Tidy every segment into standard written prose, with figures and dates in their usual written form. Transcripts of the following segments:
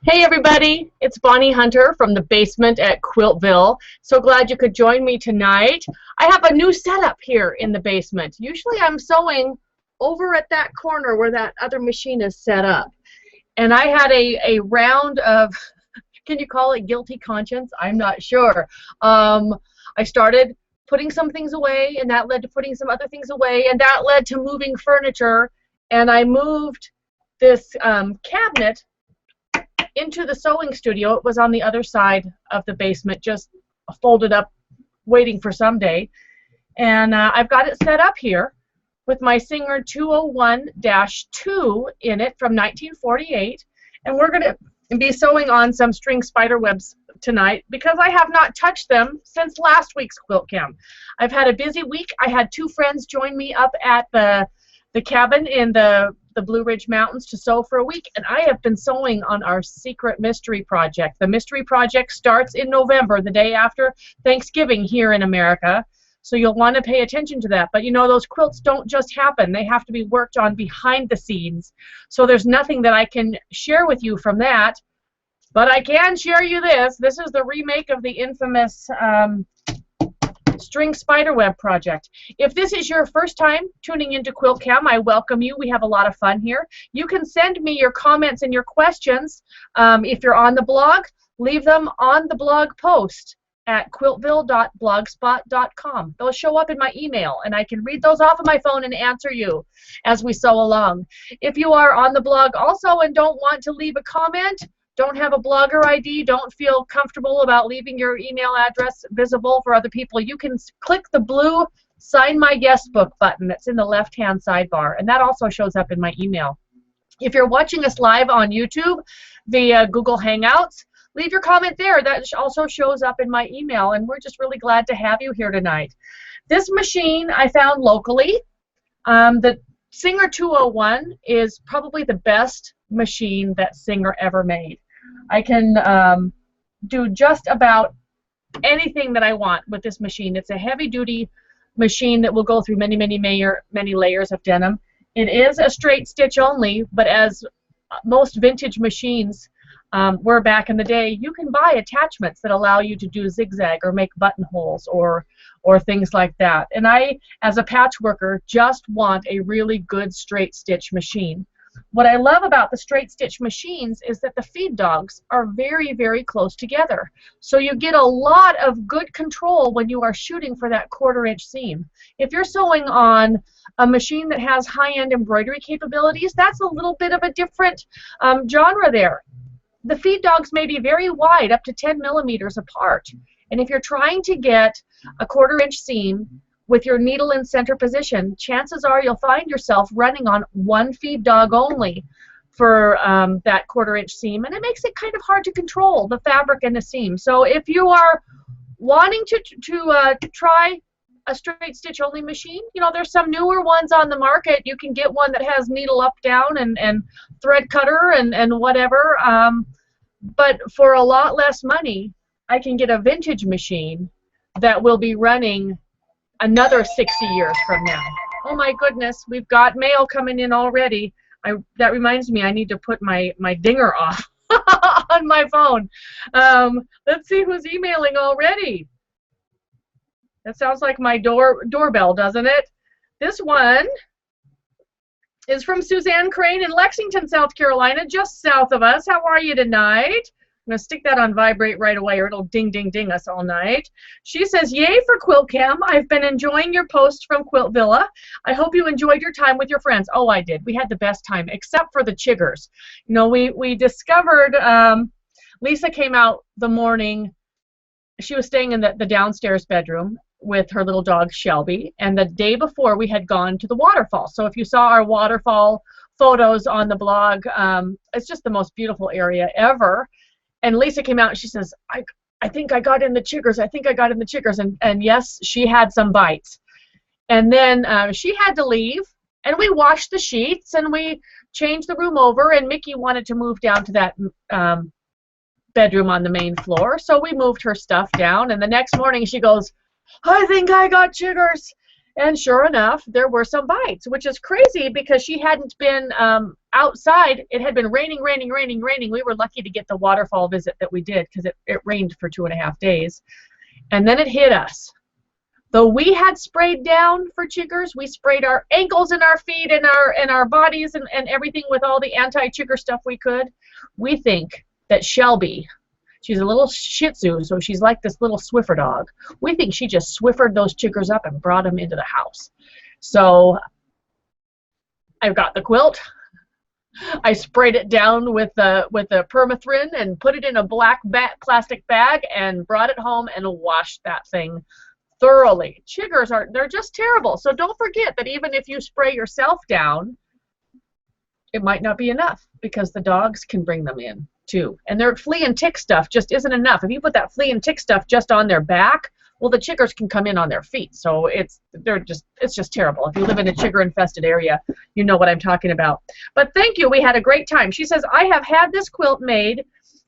Hey everybody, it's Bonnie Hunter from the basement at Quiltville. So glad you could join me tonight. I have a new setup here in the basement. Usually I'm sewing over at that corner where that other machine is set up. And I had a round of, can you call it guilty conscience? I'm not sure. I started putting some things away, and that led to putting some other things away, and that led to moving furniture. And I moved this cabinet into the sewing studio. It was on the other side of the basement, just folded up, waiting for someday. And I've got it set up here with my Singer 201-2 in it from 1948. And we're going to be sewing on some string spider webs tonight because I have not touched them since last week's Quilt Cam. I've had a busy week. I had two friends join me up at the cabin in the Blue Ridge Mountains to sew for a week, and I have been sewing on our secret mystery project. The mystery project starts in November, the day after Thanksgiving here in America, so you'll want to pay attention to that. But you know, those quilts don't just happen. They have to be worked on behind the scenes, so there's nothing that I can share with you from that, but I can share you this. This is the remake of the infamous string spiderweb project. If this is your first time tuning into Quilt Cam, I welcome you. We have a lot of fun here. You can send me your comments and your questions. If you're on the blog, leave them on the blog post at quiltville.blogspot.com. They'll show up in my email, and I can read those off of my phone and answer you as we sew along. If you are on the blog also and don't want to leave a comment, don't have a blogger ID, don't feel comfortable about leaving your email address visible for other people, you can click the blue Sign My Guest Book button that's in the left-hand sidebar, and that also shows up in my email. If you're watching us live on YouTube via Google Hangouts, leave your comment there. That also shows up in my email, and we're just really glad to have you here tonight. This machine I found locally. The Singer 201 is probably the best machine that Singer ever made. I can do just about anything that I want with this machine. It's a heavy-duty machine that will go through many layers of denim. It is a straight stitch only, but as most vintage machines were back in the day, you can buy attachments that allow you to do zigzag or make buttonholes or things like that. And I, as a patchworker, just want a really good straight stitch machine. What I love about the straight stitch machines is that the feed dogs are very close together. So you get a lot of good control when you are shooting for that 1/4 inch seam. If you're sewing on a machine that has high-end embroidery capabilities, that's a little bit of a different genre there. The feed dogs may be very wide, up to 10 millimeters apart. And if you're trying to get a 1/4 inch seam with your needle in center position, chances are you'll find yourself running on one feed dog only for that 1/4 inch seam, and it makes it kind of hard to control the fabric and the seam. So if you are wanting to try a straight stitch only machine, you know, there's some newer ones on the market. You can get one that has needle up, down, and thread cutter and whatever, but for a lot less money, I can get a vintage machine that will be running another 60 years from now. Oh my goodness, we've got mail coming in already. That reminds me, I need to put my dinger off on my phone. Let's see who's emailing already. That sounds like my doorbell, doesn't it? This one is from Suzanne Crane in Lexington, South Carolina, just south of us. How are you tonight? I'm going to stick that on vibrate right away, or it'll ding us all night. She says, yay for Quilt Cam. I've been enjoying your posts from Quilt Villa. I hope you enjoyed your time with your friends. Oh, I did. We had the best time, except for the chiggers. You know, we discovered, Lisa came out the morning, she was staying in the downstairs bedroom with her little dog Shelby, and the day before we had gone to the waterfall. So if you saw our waterfall photos on the blog, it's just the most beautiful area ever. And Lisa came out and she says, I think I got in the chiggers. I think I got in the chiggers. And yes, she had some bites. And then she had to leave, and we washed the sheets, and we changed the room over, and Mickey wanted to move down to that bedroom on the main floor. So we moved her stuff down, and the next morning she goes, I think I got chiggers. And sure enough, there were some bites, which is crazy because she hadn't been outside. It had been raining, raining, raining, raining. We were lucky to get the waterfall visit that we did because it rained for 2.5 days. And then it hit us. Though we had sprayed down for chiggers, we sprayed our ankles and our feet and our bodies and everything with all the anti-chigger stuff we could. We think that Shelby, she's a little Shih Tzu, so she's like this little Swiffer dog. We think she just Swiffered those chiggers up and brought them into the house. So I've got the quilt. I sprayed it down with the permethrin and put it in a black plastic bag and brought it home and washed that thing thoroughly. Chiggers they're just terrible. So don't forget that even if you spray yourself down, it might not be enough because the dogs can bring them in too. And their flea and tick stuff just isn't enough. If you put that flea and tick stuff just on their back, well, the chiggers can come in on their feet. So it's just terrible. If you live in a chigger infested area, you know what I'm talking about. But thank you. We had a great time. She says, I have had this quilt made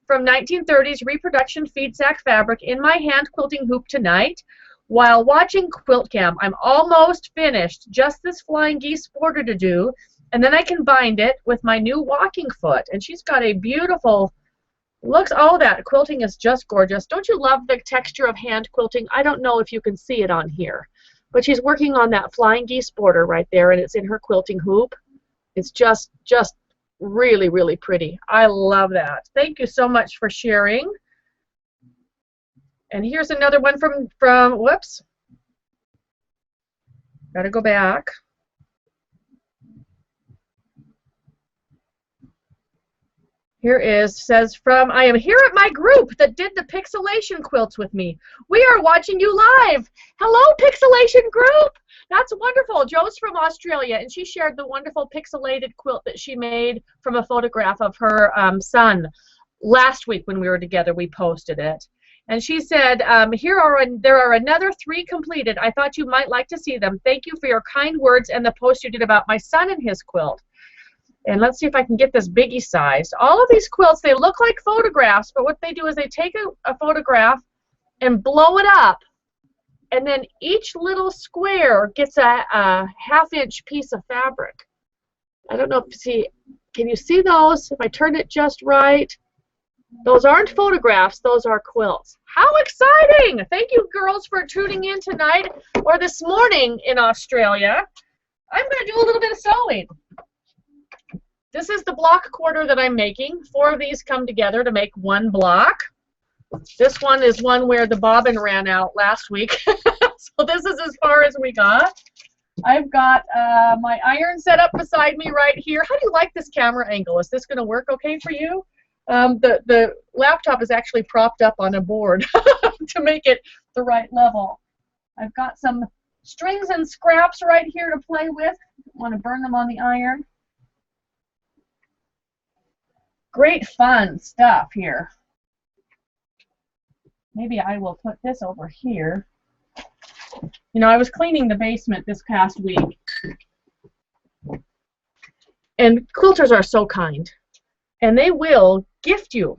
from 1930s reproduction feed sack fabric in my hand quilting hoop tonight. While watching Quilt Cam, I'm almost finished. Just this flying geese border to do, and then I can bind it with my new walking foot. And she's got a beautiful, oh, that quilting is just gorgeous. Don't you love the texture of hand quilting? I don't know if you can see it on here, but she's working on that flying geese border right there, and it's in her quilting hoop. It's just really, really pretty. I love that. Thank you so much for sharing. And here's another one from whoops. Gotta go back. Says I am here at my group that did the pixelation quilts with me. We are watching you live. Hello, pixelation group. That's wonderful. Jo's from Australia, and she shared the wonderful pixelated quilt that she made from a photograph of her son. Last week when we were together, we posted it. And she said, there are another 3 completed. I thought you might like to see them. Thank you for your kind words and the post you did about my son and his quilt. And let's see if I can get this biggie sized. All of these quilts, they look like photographs, but what they do is they take a photograph and blow it up, and then each little square gets a 1/2-inch piece of fabric. I don't know can you see those? If I turn it just right. Those aren't photographs, those are quilts. How exciting! Thank you, girls, for tuning in tonight or this morning in Australia. I'm going to do a little bit of sewing. This is the block quarter that I'm making. 4 of these come together to make 1 block. This one is one where the bobbin ran out last week. So this is as far as we got. I've got my iron set up beside me right here. How do you like this camera angle? Is this going to work okay for you? The laptop is actually propped up on a board to make it the right level. I've got some strings and scraps right here to play with. I want to burn them on the iron. Great fun stuff here. Maybe I will put this over here. You know, I was cleaning the basement this past week, and quilters are so kind, and they will gift you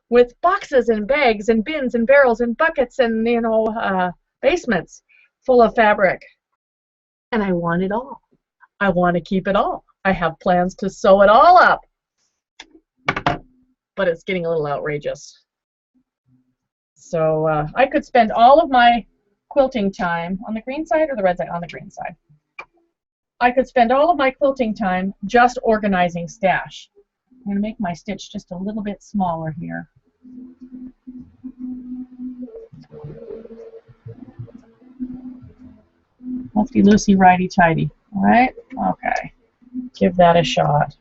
with boxes and bags and bins and barrels and buckets and, you know, basements full of fabric. And I want it all. I want to keep it all. I have plans to sew it all up, but it's getting a little outrageous. So I could spend all of my quilting time on the green side or the red side? On the green side. I could spend all of my quilting time just organizing stash. I'm going to make my stitch just a little bit smaller here. Lefty loosey, righty tighty. All right? Okay. Give that a shot.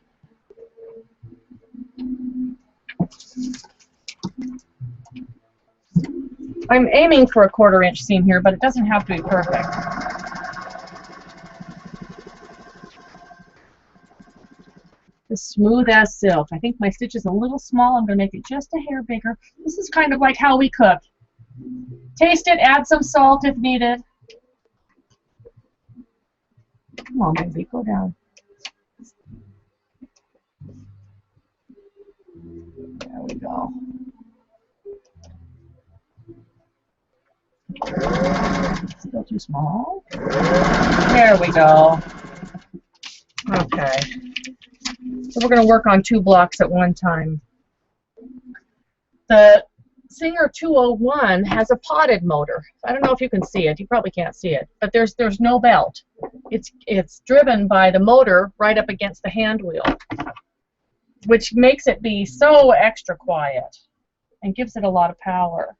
I'm aiming for a 1/4 inch seam here, but it doesn't have to be perfect. As smooth as silk. I think my stitch is a little small. I'm going to make it just a hair bigger. This is kind of like how we cook. Taste it, add some salt if needed. Come on, baby, go down. There we go. Still too small. There we go. Okay. So we're going to work on 2 blocks at one time. The Singer 201 has a potted motor. I don't know if you can see it. You probably can't see it. But there's no belt. It's driven by the motor right up against the hand wheel, which makes it be so extra quiet and gives it a lot of power.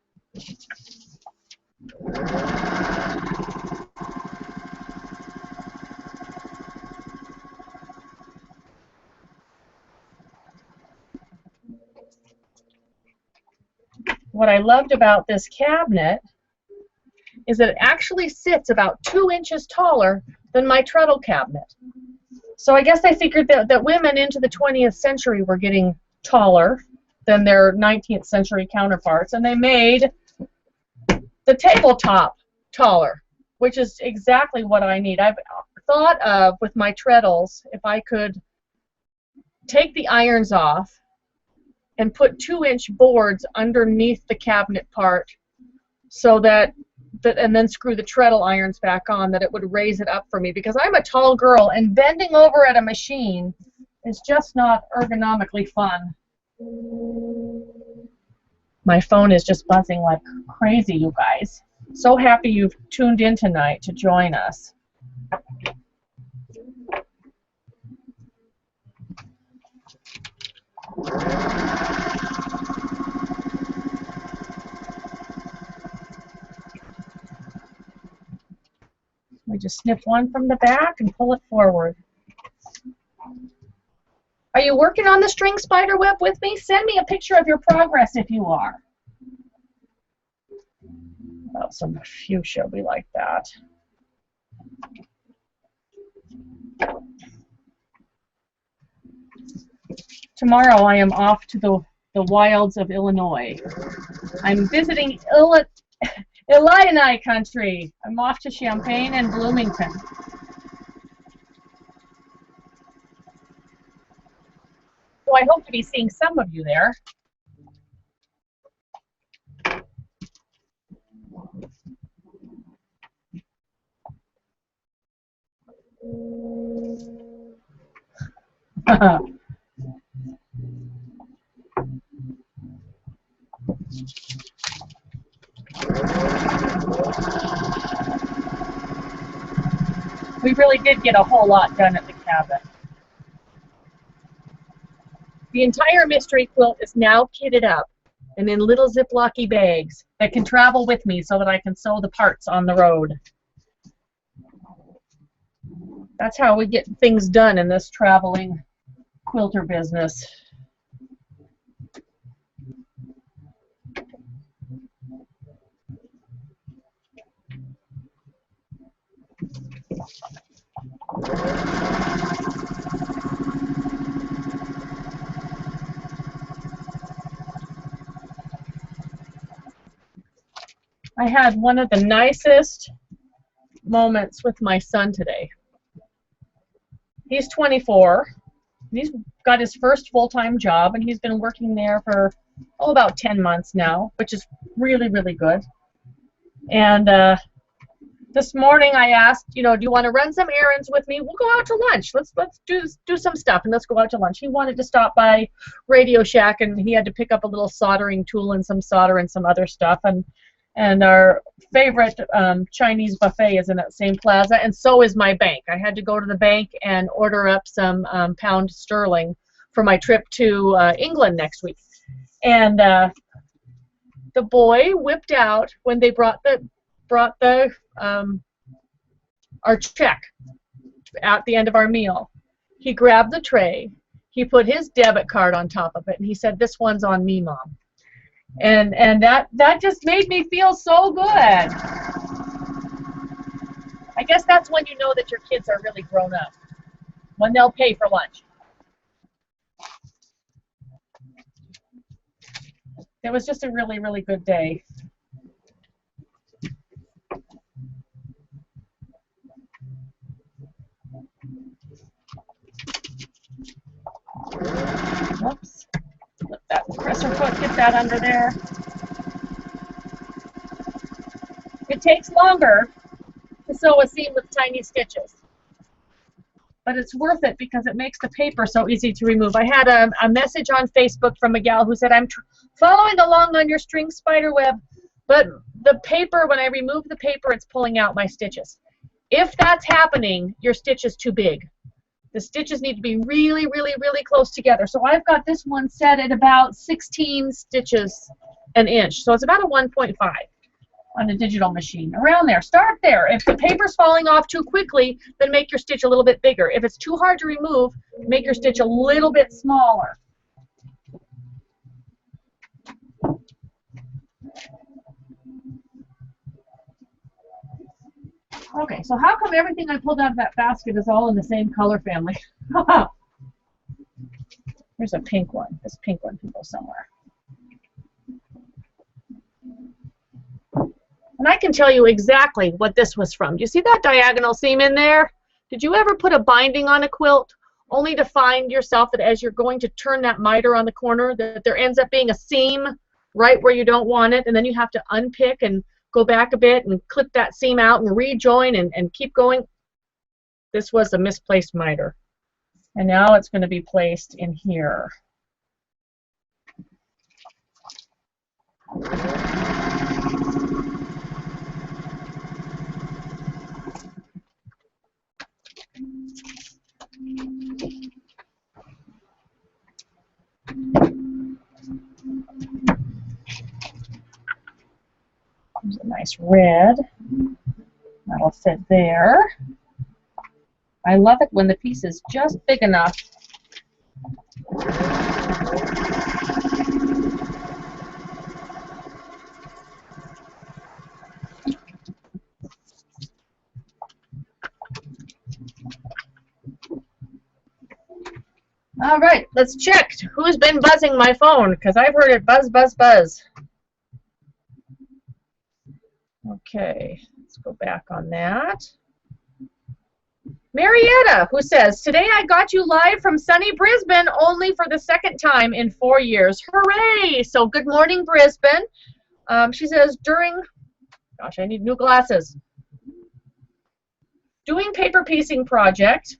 What I loved about this cabinet is that it actually sits about 2 inches taller than my treadle cabinet. So I guess I figured that women into the 20th century were getting taller than their 19th century counterparts, and they made the tabletop taller, which is exactly what I need. I've thought of, with my treadles, if I could take the irons off and put 2-inch boards underneath the cabinet part, so that and then screw the treadle irons back on, that it would raise it up for me, because I'm a tall girl and bending over at a machine is just not ergonomically fun. My phone is just buzzing like crazy, you guys. So happy you've tuned in tonight to join us. We just snip one from the back and pull it forward. Are you working on the string spider web with me? Send me a picture of your progress if you are. Oh, some fuchsia, we like that. Tomorrow I am off to the wilds of Illinois. I'm visiting Illini country. I'm off to Champaign and Bloomington. So I hope to be seeing some of you there. We really did get a whole lot done at the cabin. The entire mystery quilt is now kitted up and in little Ziploc-y bags that can travel with me so that I can sew the parts on the road. That's how we get things done in this traveling quilter business. I had one of the nicest moments with my son today. He's 24. He's got his first full-time job, and he's been working there for about 10 months now, which is really, really good. And this morning I asked, you know, do you want to run some errands with me? We'll go out to lunch. Let's do some stuff, and let's go out to lunch. He wanted to stop by Radio Shack, and he had to pick up a little soldering tool and some solder and some other stuff. And our favorite Chinese buffet is in that same plaza, and so is my bank. I had to go to the bank and order up some pound sterling for my trip to England next week. And the boy whipped out, when they brought our check at the end of our meal, he grabbed the tray, he put his debit card on top of it, and he said, "This one's on me, Mom." And that just made me feel so good. I guess that's when you know that your kids are really grown up, when they'll pay for lunch. It was just a really, really good day. Whoops. Let that presser foot get that under there. It takes longer sew a seam with tiny stitches. But it's worth it because it makes the paper so easy to remove. I had a message on Facebook from a gal who said, I'm following along on your string spider web, but the paper, when I remove the paper, it's pulling out my stitches. If that's happening, your stitch is too big. The stitches need to be really, really, really close together. So I've got this one set at about 16 stitches an inch. So it's about a 1.5 on a digital machine. Around there. Start there. If the paper's falling off too quickly, then make your stitch a little bit bigger. If it's too hard to remove, make your stitch a little bit smaller. Okay, so how come everything I pulled out of that basket is all in the same color family? Here's a pink one. This pink one can go somewhere. And I can tell you exactly what this was from. Do you see that diagonal seam in there? Did you ever put a binding on a quilt only to find yourself that as you're going to turn that miter on the corner that there ends up being a seam right where you don't want it, and then you have to unpick and go back a bit and clip that seam out and rejoin and keep going? This was a misplaced miter. And now it's going to be placed in here. There's a nice red. That'll fit there. I love it when the piece is just big enough. All right, let's check who's been buzzing my phone, because I've heard it buzz, buzz, buzz. Okay, let's go back on that. Marietta, who says, today I got you live from sunny Brisbane only for the second time in 4 years. Hooray! So good morning, Brisbane. She says, gosh, I need new glasses. Doing paper piecing project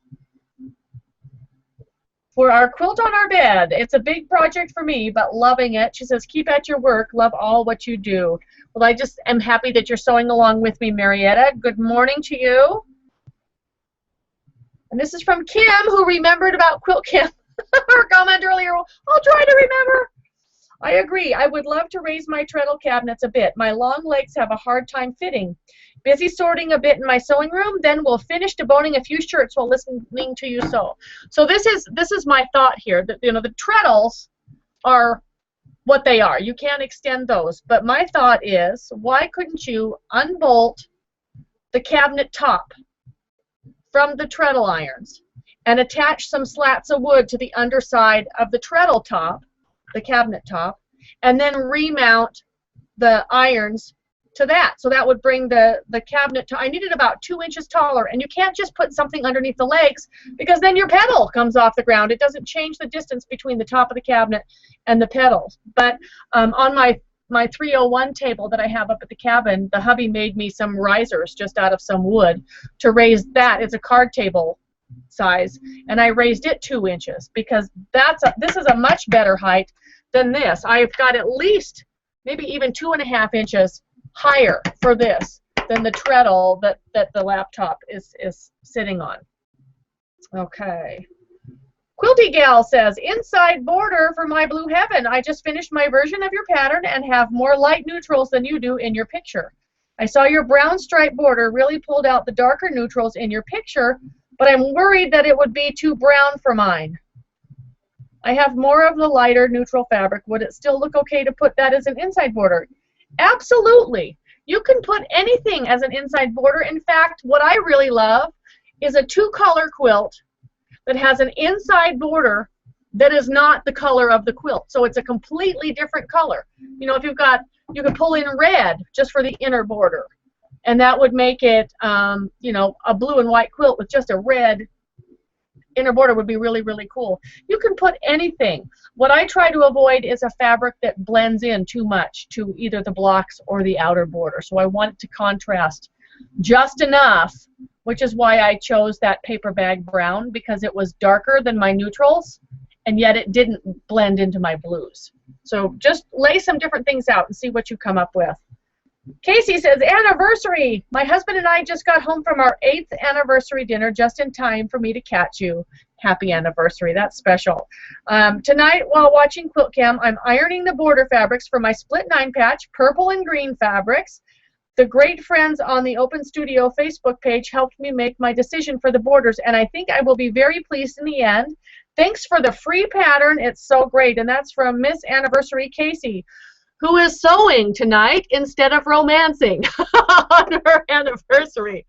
for our quilt on our bed. It's a big project for me, but loving it. She says, keep at your work. Love all what you do. Well, I just am happy that you're sewing along with me, Marietta. Good morning to you. And this is from Kim, who remembered about Quilt Cam. Her comment earlier, I'll try to remember. I agree. I would love to raise my treadle cabinets a bit. My long legs have a hard time fitting. Busy sorting a bit in my sewing room, then we'll finish deboning a few shirts while listening to you sew. So this is my thought here. That, you know, the treadles are what they are. You can't extend those. But my thought is, why couldn't you unbolt the cabinet top from the treadle irons and attach some slats of wood to the underside of the treadle top, the cabinet top, and then remount the irons to that. So that would bring the cabinet to, I need it about 2 inches taller, and you can't just put something underneath the legs because then your pedal comes off the ground. It doesn't change the distance between the top of the cabinet and the pedals. But on my 301 table that I have up at the cabin, the hubby made me some risers just out of some wood to raise that. It's a card table size, and I raised it 2 inches because this is a much better height than this. I've got at least maybe even 2.5 inches higher for this than the treadle that the laptop is sitting on. Okay. Quilty Gal says, inside border for my blue heaven. I just finished my version of your pattern and have more light neutrals than you do in your picture. I saw your brown stripe border really pulled out the darker neutrals in your picture, but I'm worried that it would be too brown for mine. I have more of the lighter neutral fabric. Would it still look okay to put that as an inside border? Absolutely. You can put anything as an inside border. In fact, what I really love is a 2-color quilt that has an inside border that is not the color of the quilt. So it's a completely different color. You know, if you could pull in red just for the inner border, and that would make it, you know, a blue and white quilt with just a red inner border would be really, really cool. You can put anything. What I try to avoid is a fabric that blends in too much to either the blocks or the outer border. So I want it to contrast just enough, which is why I chose that paper bag brown, because it was darker than my neutrals, and yet it didn't blend into my blues. So just lay some different things out and see what you come up with. Casey says, anniversary. My husband and I just got home from our 8th anniversary dinner just in time for me to catch you. Happy anniversary. That's special. Tonight, while watching Quilt Cam, I'm ironing the border fabrics for my split 9-patch, purple and green fabrics. The great friends on the Open Studio Facebook page helped me make my decision for the borders, and I think I will be very pleased in the end. Thanks for the free pattern. It's so great. And that's from Miss Anniversary Casey, who is sewing tonight instead of romancing on her anniversary.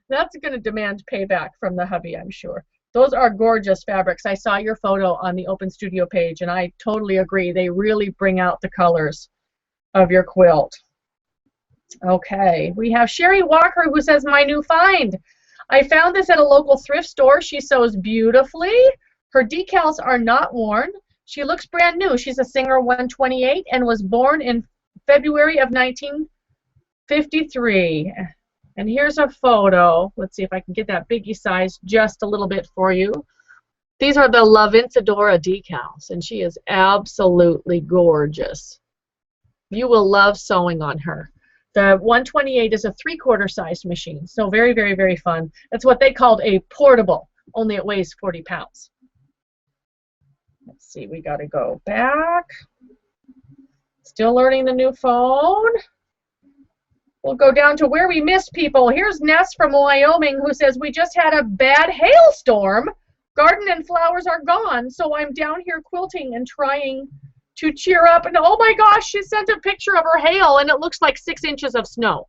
That's going to demand payback from the hubby, I'm sure. Those are gorgeous fabrics. I saw your photo on the Open Studio page, and I totally agree. They really bring out the colors of your quilt. Okay, we have Sherry Walker, who says, my new find. I found this at a local thrift store. She sews beautifully. Her decals are not worn. She looks brand new. She's a Singer 128 and was born in February of 1953. And here's a photo. Let's see if I can get that biggie size just a little bit for you. These are the La Vencedora decals, and she is absolutely gorgeous. You will love sewing on her. The 128 is a 3/4 sized machine, so very, very, very fun. That's what they called a portable, only it weighs 40 pounds. Let's see, we got to go back. Still learning the new phone. We'll go down to where we missed people. Here's Ness from Wyoming, who says, we just had a bad hailstorm. Garden and flowers are gone, so I'm down here quilting and trying to cheer up. And oh my gosh, she sent a picture of her hail, and it looks like 6 inches of snow.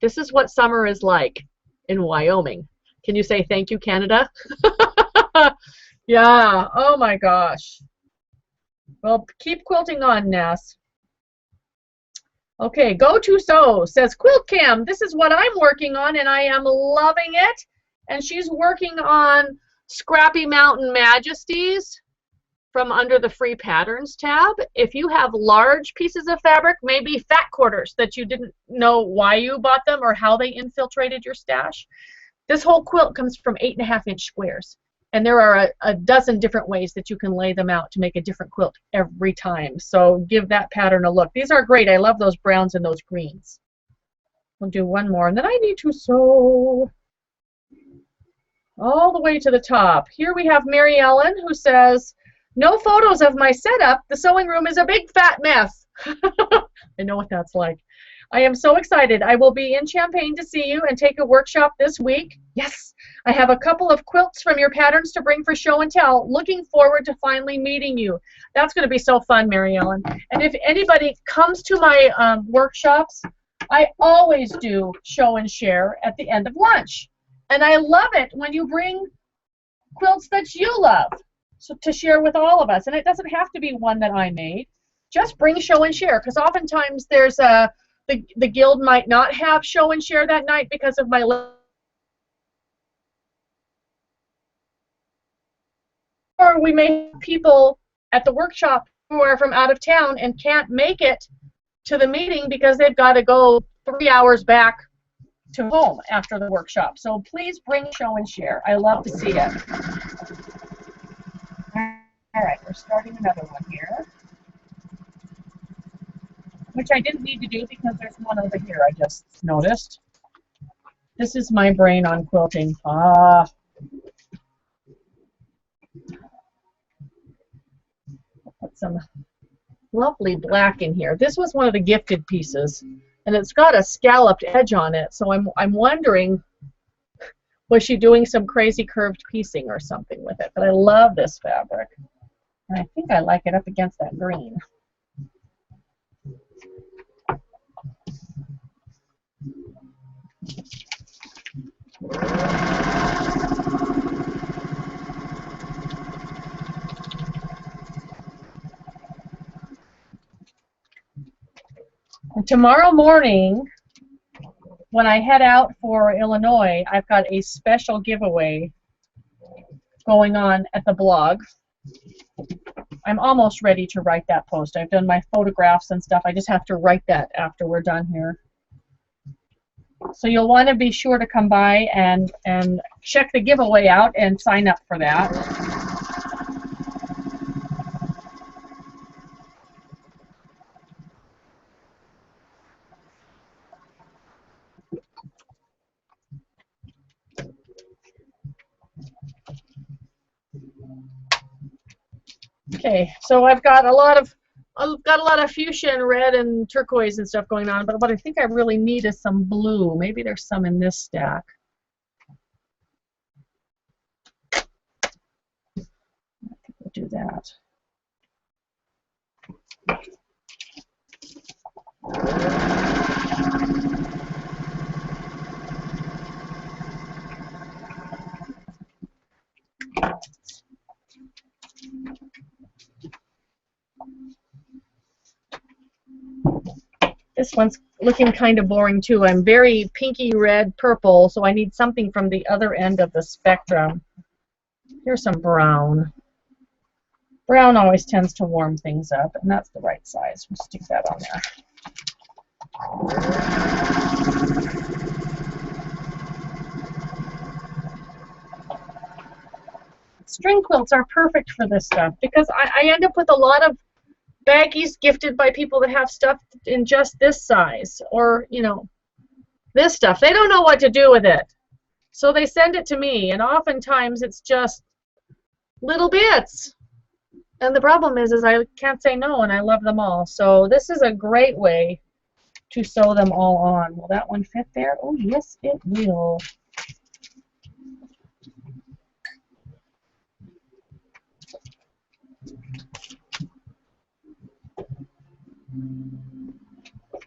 This is what summer is like in Wyoming. Can you say thank you, Canada? Yeah, oh my gosh. Well, keep quilting on, Ness. Okay, Go To Sew says, Quilt Cam, this is what I'm working on, and I am loving it. And she's working on Scrappy Mountain Majesties from under the Free Patterns tab. If you have large pieces of fabric, maybe fat quarters that you didn't know why you bought them or how they infiltrated your stash, this whole quilt comes from 8.5-inch squares. And there are a dozen different ways that you can lay them out to make a different quilt every time. So give that pattern a look. These are great. I love those browns and those greens. We'll do one more, and then I need to sew all the way to the top. Here we have Mary Ellen, who says, no photos of my setup. The sewing room is a big fat mess. I know what that's like. I am so excited. I will be in Champaign to see you and take a workshop this week. Yes. I have a couple of quilts from your patterns to bring for show and tell. Looking forward to finally meeting you. That's going to be so fun, Mary Ellen. And if anybody comes to my workshops, I always do show and share at the end of lunch. And I love it when you bring quilts that you love to share with all of us. And it doesn't have to be one that I made. Just bring show and share, because oftentimes there's the guild might not have show and share that night because of my or we may have people at the workshop who are from out of town and can't make it to the meeting because they've got to go 3 hours back to home after the workshop. So please bring show and share. I love to see it. All right, we're starting another one here, which I didn't need to do because there's one over here I just noticed. This is my brain on quilting. Put some lovely black in here. This was one of the gifted pieces, and it's got a scalloped edge on it, so I'm wondering, was she doing some crazy curved piecing or something with it? But I love this fabric, and I think I like it up against that green. And tomorrow morning, when I head out for Illinois, I've got a special giveaway going on at the blog. I'm almost ready to write that post. I've done my photographs and stuff. I just have to write that after we're done here. So you'll want to be sure to come by and check the giveaway out and sign up for that. Okay, so I've got a lot of fuchsia and red and turquoise and stuff going on, but what I think I really need is some blue. Maybe there's some in this stack. I think we'll do that. This one's looking kind of boring too. I'm very pinky red purple, so I need something from the other end of the spectrum. Here's some brown. Brown always tends to warm things up, and that's the right size. We'll stick that on there. String quilts are perfect for this stuff because I end up with a lot of baggies gifted by people that have stuff in just this size, or, you know, this stuff. They don't know what to do with it. So they send it to me, and oftentimes it's just little bits. And the problem is I can't say no, and I love them all. So this is a great way to sew them all on. Will that one fit there? Oh, yes, it will.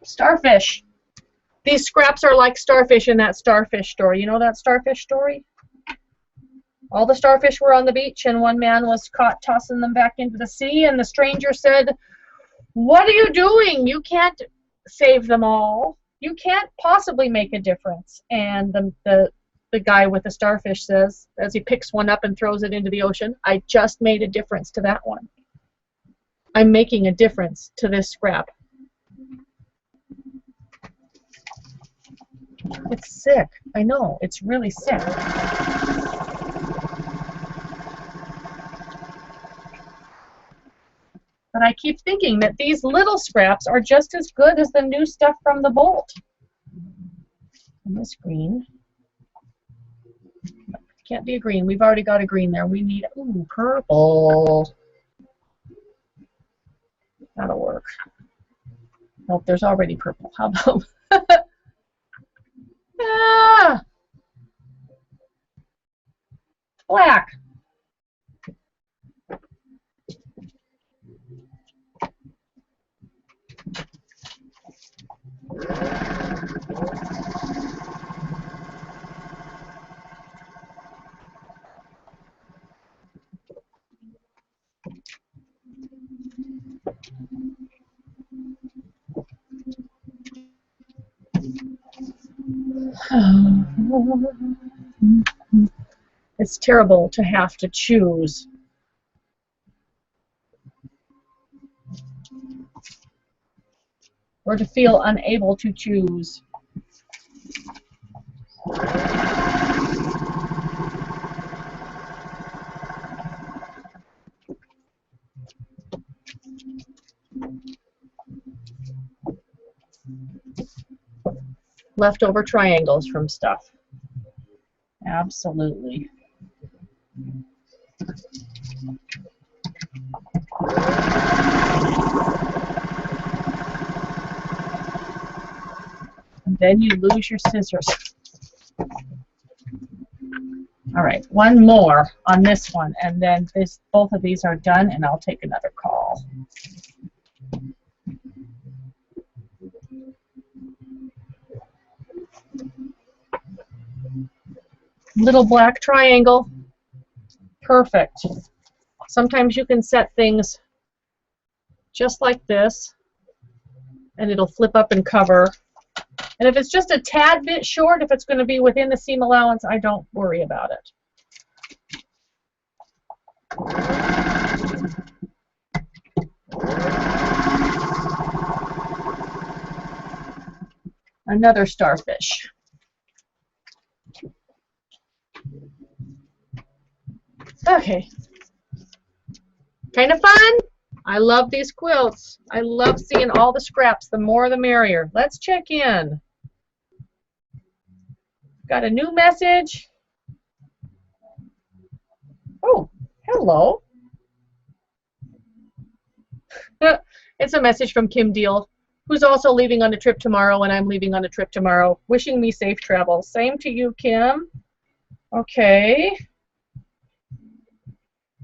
Starfish. These scraps are like starfish in that starfish story. You know that starfish story? All the starfish were on the beach, and one man was caught tossing them back into the sea, and the stranger said, "What are you doing? You can't save them all. You can't possibly make a difference." And the guy with the starfish says, as he picks one up and throws it into the ocean, "I just made a difference to that one. I'm making a difference to this scrap." It's sick. I know. It's really sick. But I keep thinking that these little scraps are just as good as the new stuff from the Bolt. And this green. Can't be a green. We've already got a green there. We need, ooh, purple. That'll work. Nope, there's already purple. How about... ah! Black. It's terrible to have to choose. Or to feel unable to choose. Leftover triangles from stuff. Absolutely. And then you lose your scissors. All right, one more on this one, and then both of these are done, and I'll take another call. Little black triangle. Perfect. Sometimes you can set things just like this, and it'll flip up and cover. And if it's just a tad bit short, if it's going to be within the seam allowance, I don't worry about it. Another starfish. Okay. Kind of fun? I love these quilts. I love seeing all the scraps. The more the merrier. Let's check in. Got a new message. Oh, hello. It's a message from Kim Deal, who's also leaving on a trip tomorrow, and I'm leaving on a trip tomorrow. Wishing me safe travel. Same to you, Kim. Okay.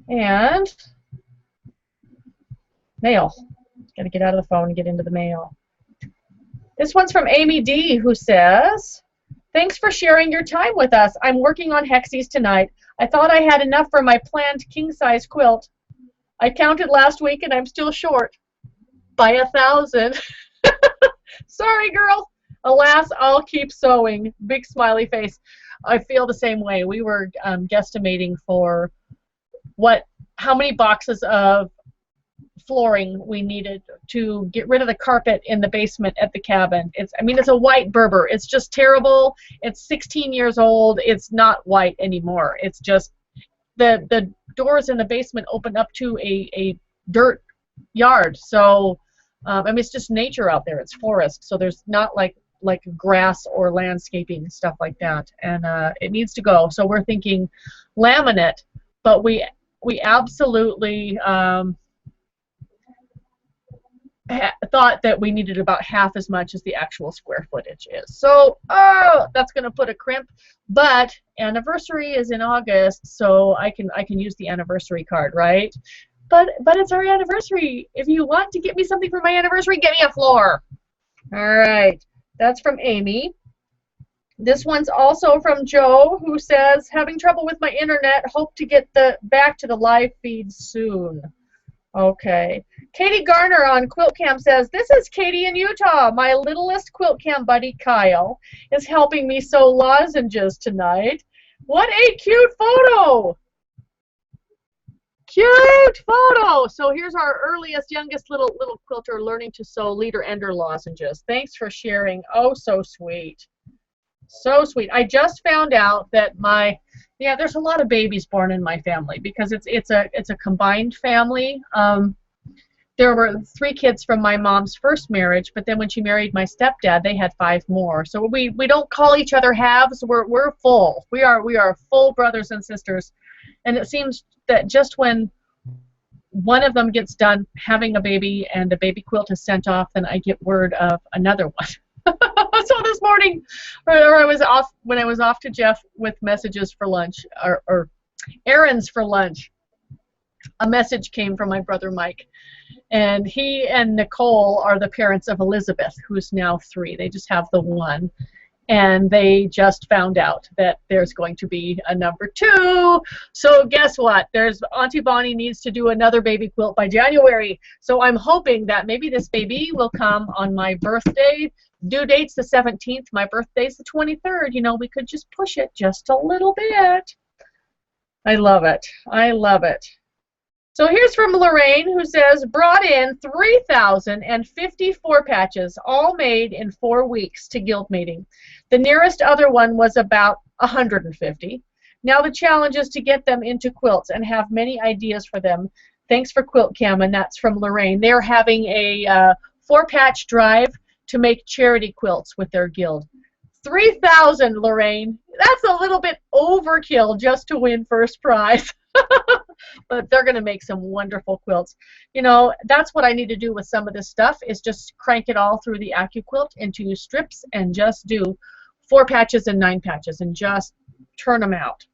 And mail. Got to get out of the phone and get into the mail. This one's from Amy D, who says, thanks for sharing your time with us. I'm working on Hexies tonight. I thought I had enough for my planned king-size quilt. I counted last week and I'm still short by 1,000. Sorry, girl. Alas, I'll keep sewing. Big smiley face. I feel the same way. We were guesstimating for how many boxes of flooring we needed to get rid of the carpet in the basement at the cabin. It's a white Berber. It's just terrible. It's 16 years old. It's not white anymore. It's just the doors in the basement open up to a dirt yard. So it's just nature out there. It's forest. So there's not like grass or landscaping and stuff like that. And it needs to go. So we're thinking laminate, but we absolutely thought that we needed about half as much as the actual square footage is. So, that's going to put a crimp. But anniversary is in August, so I can use the anniversary card, right? But it's our anniversary. If you want to get me something for my anniversary, get me a floor. All right. That's from Amy. This one's also from Joe, who says, having trouble with my internet, hope to get back to the live feed soon. Okay. Katie Garner on Quilt Cam says, this is Katie in Utah. My littlest Quilt Cam buddy, Kyle, is helping me sew lozenges tonight. What a cute photo. Cute photo. So here's our earliest, youngest little quilter learning to sew leader ender lozenges. Thanks for sharing. Oh, so sweet. So sweet. I just found out that there's a lot of babies born in my family because it's a combined family. There were 3 kids from my mom's first marriage, but then when she married my stepdad, they had 5 more. So we don't call each other halves. We're full. We are full brothers and sisters. And it seems that just when one of them gets done having a baby and the baby quilt is sent off, then I get word of another one. So this morning, when I was off to Jeff with messages for lunch, or errands for lunch, a message came from my brother Mike. And he and Nicole are the parents of Elizabeth, who's now 3. They just have the one. And they just found out that there's going to be a number 2. So guess what? Auntie Bonnie needs to do another baby quilt by January. So I'm hoping that maybe this baby will come on my birthday. Due date's the 17th. My birthday's the 23rd. You know, we could just push it just a little bit. I love it. I love it. So here's from Lorraine, who says, brought in 3,054 patches, all made in 4 weeks to guild mating. The nearest other one was about 150. Now the challenge is to get them into quilts and have many ideas for them. Thanks for Quilt Cam, and that's from Lorraine. They're having a 4-patch drive to make charity quilts with their guild. 3,000, Lorraine. That's a little bit overkill just to win first prize. But they're going to make some wonderful quilts. You know, that's what I need to do with some of this stuff, is just crank it all through the AccuQuilt into strips and just do 4 patches and 9 patches and just turn them out.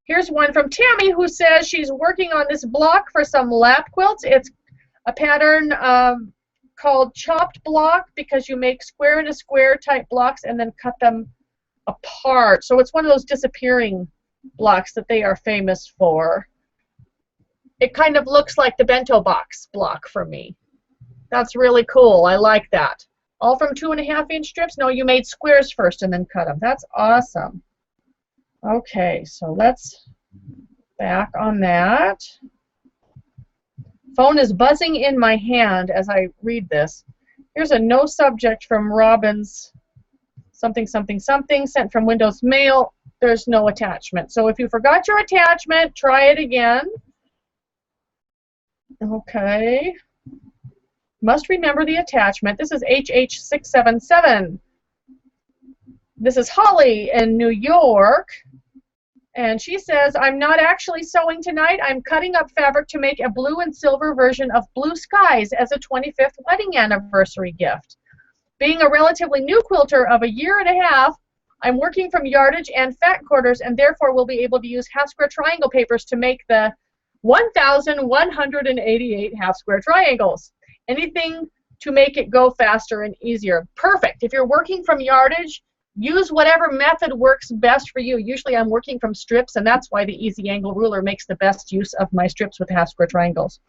Here's one from Tammy, who says she's working on this block for some lap quilts. It's a pattern called chopped block, because you make square in a square type blocks and then cut them apart. So it's one of those disappearing blocks that they are famous for. It kind of looks like the bento box block for me. That's really cool. I like that. All from 2.5-inch strips? No, you made squares first and then cut them. That's awesome. Okay, so let's back on that. Phone is buzzing in my hand as I read this. Here's a no subject from Robin's something something something sent from Windows Mail. There's no attachment. So if you forgot your attachment, try it again. Okay. Must remember the attachment. This is HH677. This is Holly in New York. And she says, I'm not actually sewing tonight. I'm cutting up fabric to make a blue and silver version of Blue Skies as a 25th wedding anniversary gift. Being a relatively new quilter of a year and a half, I'm working from yardage and fat quarters, and therefore will be able to use half-square triangle papers to make the 1,188 half-square triangles. Anything to make it go faster and easier. Perfect. If you're working from yardage, use whatever method works best for you. Usually I'm working from strips, and that's why the easy angle ruler makes the best use of my strips with half-square triangles.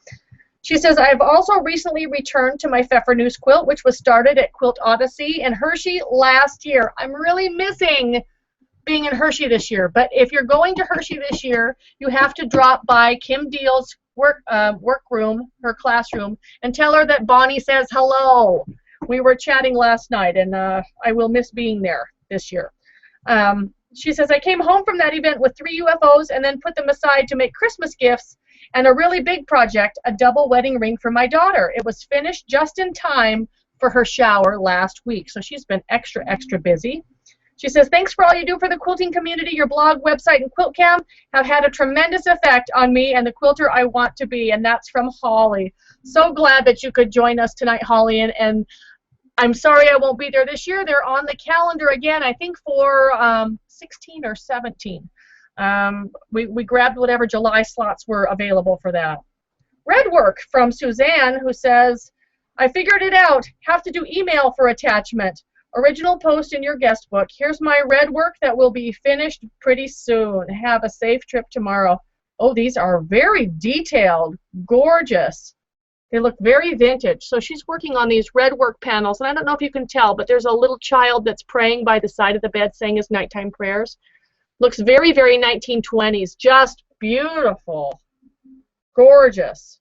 She says, I've also recently returned to my Pfeffernuss quilt, which was started at Quilt Odyssey in Hershey last year. I'm really missing being in Hershey this year, but if you're going to Hershey this year, you have to drop by Kim Deal's workroom, her classroom, and tell her that Bonnie says hello. We were chatting last night, and I will miss being there this year. She says, I came home from that event with 3 UFOs and then put them aside to make Christmas gifts and a really big project, a double wedding ring for my daughter. It was finished just in time for her shower last week, so she's been extra busy. She says, thanks for all you do for the quilting community. Your blog, website, and Quilt Cam have had a tremendous effect on me and the quilter I want to be, and that's from Holly. So glad that you could join us tonight, Holly, and I'm sorry I won't be there this year. They're on the calendar again, I think for 16 or 17. We grabbed whatever July slots were available for that. Red work from Suzanne, who says, I figured it out. Have to do email for attachment. Original post in your guest book. Here's my red work that will be finished pretty soon. Have a safe trip tomorrow. Oh, these are very detailed, gorgeous. They look very vintage. So she's working on these red work panels, and I don't know if you can tell, but there's a little child that's praying by the side of the bed saying his nighttime prayers. Looks very 1920s. Just beautiful. Gorgeous.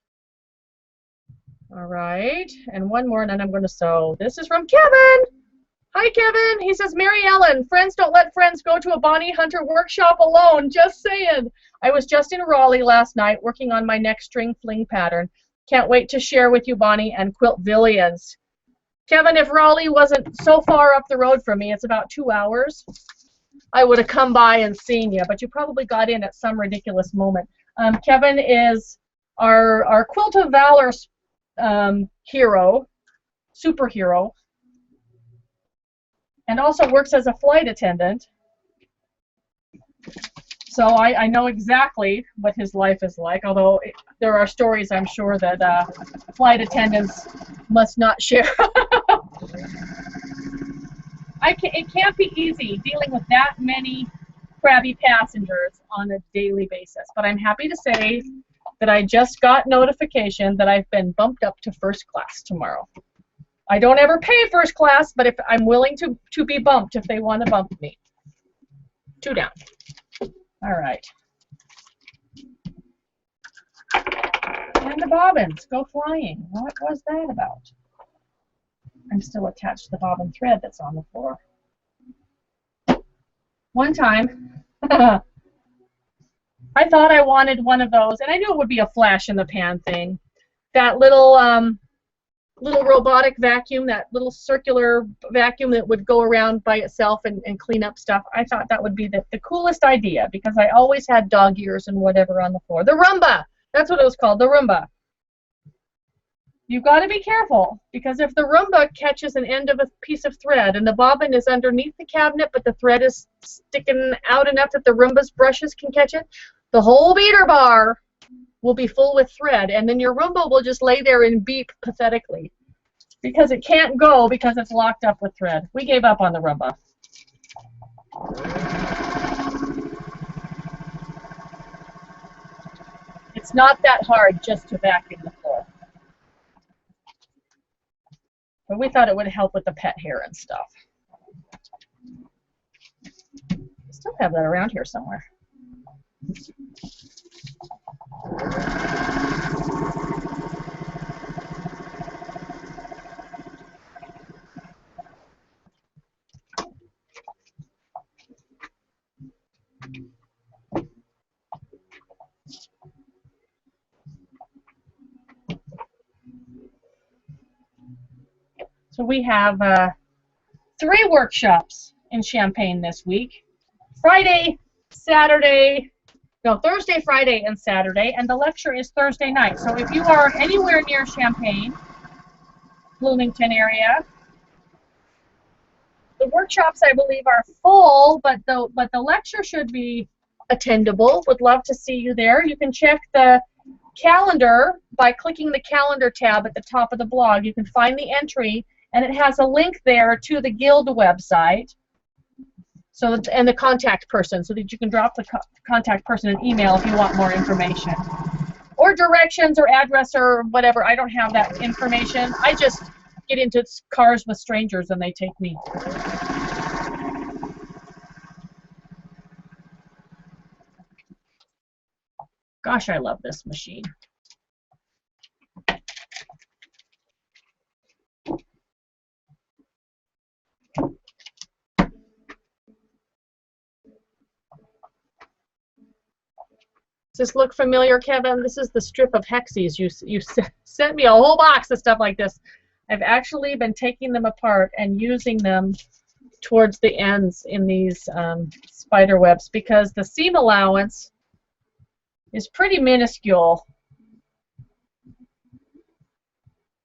All right. And one more, and then I'm going to sew. This is from Kevin. Hi, Kevin. He says, Mary Ellen, friends don't let friends go to a Bonnie Hunter workshop alone. Just saying. I was just in Raleigh last night working on my next string fling pattern. Can't wait to share with you, Bonnie, and Quilt Villians. Kevin, if Raleigh wasn't so far up the road from me, it's about 2 hours, I would have come by and seen you, but you probably got in at some ridiculous moment. Kevin is our Quilt of Valor hero, superhero, and also works as a flight attendant. So I know exactly what his life is like, although there are stories I'm sure that flight attendants must not share. It can't be easy dealing with that many crabby passengers on a daily basis, but I'm happy to say that I just got notification that I've been bumped up to first class tomorrow. I don't ever pay first class, but if I'm willing to be bumped if they want to bump me. 2 down. All right. And the bobbins go flying. What was that about? I'm still attached to the bobbin thread that's on the floor. One time, I thought I wanted one of those, and I knew it would be a flash in the pan thing. That little robotic vacuum, that little circular vacuum that would go around by itself and clean up stuff. I thought that would be the coolest idea because I always had dog ears and whatever on the floor. The Roomba! That's what it was called, the Roomba. You've got to be careful because if the Roomba catches an end of a piece of thread and the bobbin is underneath the cabinet but the thread is sticking out enough that the Roomba's brushes can catch it, the whole beater bar will be full with thread, and then your Roomba will just lay there and beep pathetically because it can't go because it's locked up with thread. We gave up on the Roomba. It's not that hard just to vacuum the floor. But we thought it would help with the pet hair and stuff. I still have that around here somewhere. So we have 3 workshops in Champaign this week. Thursday, Friday, and Saturday, and the lecture is Thursday night. So if you are anywhere near Champaign, Bloomington area, the workshops, I believe, are full, but the lecture should be attendable. Would love to see you there. You can check the calendar by clicking the calendar tab at the top of the blog. You can find the entry, and it has a link there to the Guild website. So, and the contact person, so that you can drop the contact person an email if you want more information. Or directions or address or whatever. I don't have that information. I just get into cars with strangers and they take me. Gosh, I love this machine. Does this look familiar, Kevin? This is the strip of hexes. You sent me a whole box of stuff like this. I've actually been taking them apart and using them towards the ends in these spider webs because the seam allowance is pretty minuscule.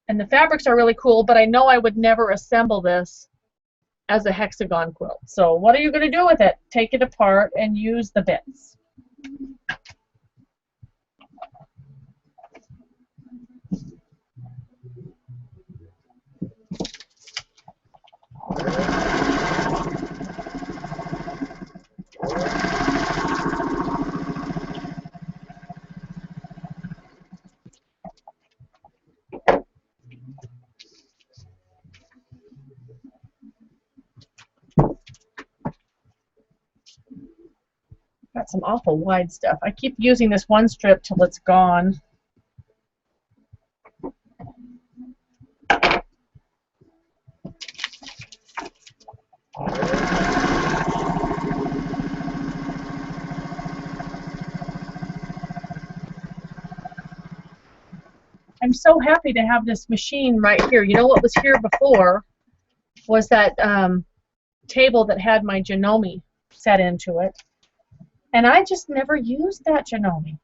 And the fabrics are really cool, but I know I would never assemble this as a hexagon quilt. So what are you going to do with it? Take it apart and use the bits. Got some awful wide stuff. I keep using this one strip till it's gone. I'm so happy to have this machine right here. You know what was here before was that table that had my Janome set into it. And I just never used that Janome.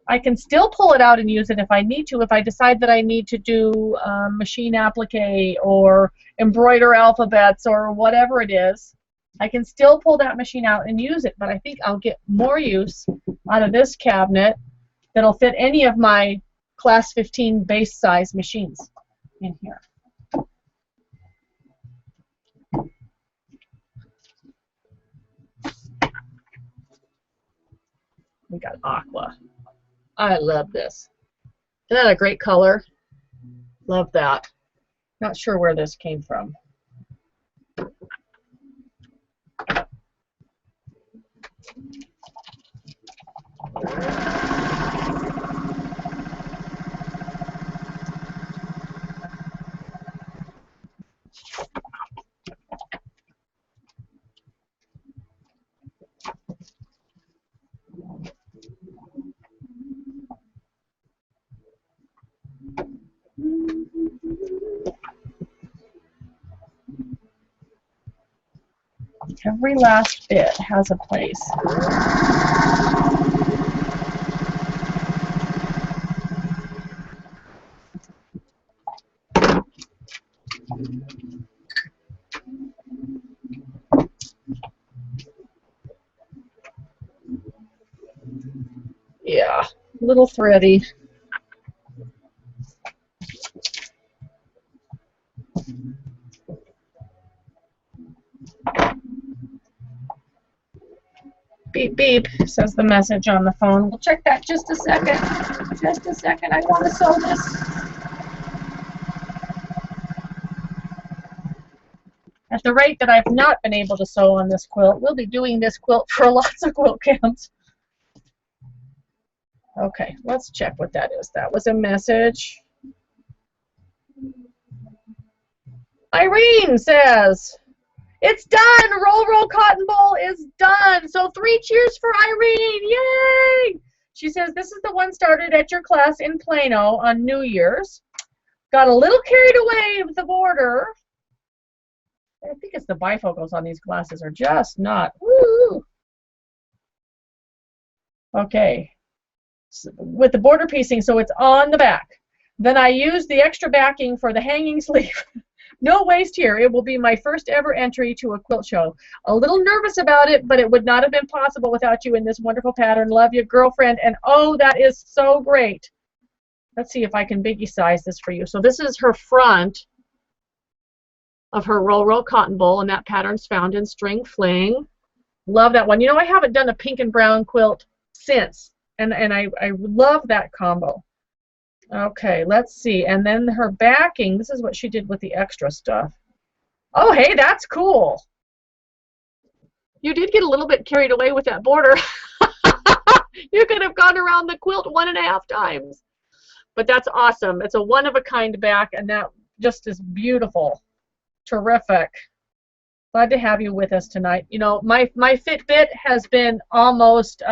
I can still pull it out and use it if I need to, if I decide that I need to do machine applique or embroider alphabets or whatever it is. I can still pull that machine out and use it, but I think I'll get more use out of this cabinet that'll fit any of my Class 15 base size machines in here. We got aqua. I love this. Isn't that a great color? Love that. Not sure where this came from. Every last bit has a place. Yeah, a little thready. Beep, beep, says the message on the phone. We'll check that just a second. Just a second. I want to sew this. At the rate that I've not been able to sew on this quilt, we'll be doing this quilt for lots of quilt cams. Okay, let's check what that is. That was a message. Irene says, it's done! Roll, roll, cotton ball is done! So 3 cheers for Irene! Yay! She says, this is the one started at your class in Plano on New Year's. Got a little carried away with the border. I think it's the bifocals on these glasses are just not. Woo! Okay. So with the border piecing, so it's on the back. Then I used the extra backing for the hanging sleeve. No waste here. It will be my first ever entry to a quilt show. A little nervous about it, but it would not have been possible without you in this wonderful pattern. Love you, girlfriend. And oh, that is so great. Let's see if I can biggie size this for you. So this is her front of her roll cotton bowl, and that pattern's found in String Fling. Love that one. You know, I haven't done a pink and brown quilt since, and I love that combo. Okay, let's see. And then her backing, this is what she did with the extra stuff. Oh, hey, that's cool. You did get a little bit carried away with that border. You could have gone around the quilt 1.5 times. But that's awesome. It's a one-of-a-kind back, and that just is beautiful. Terrific. Glad to have you with us tonight. You know, my Fitbit has been almost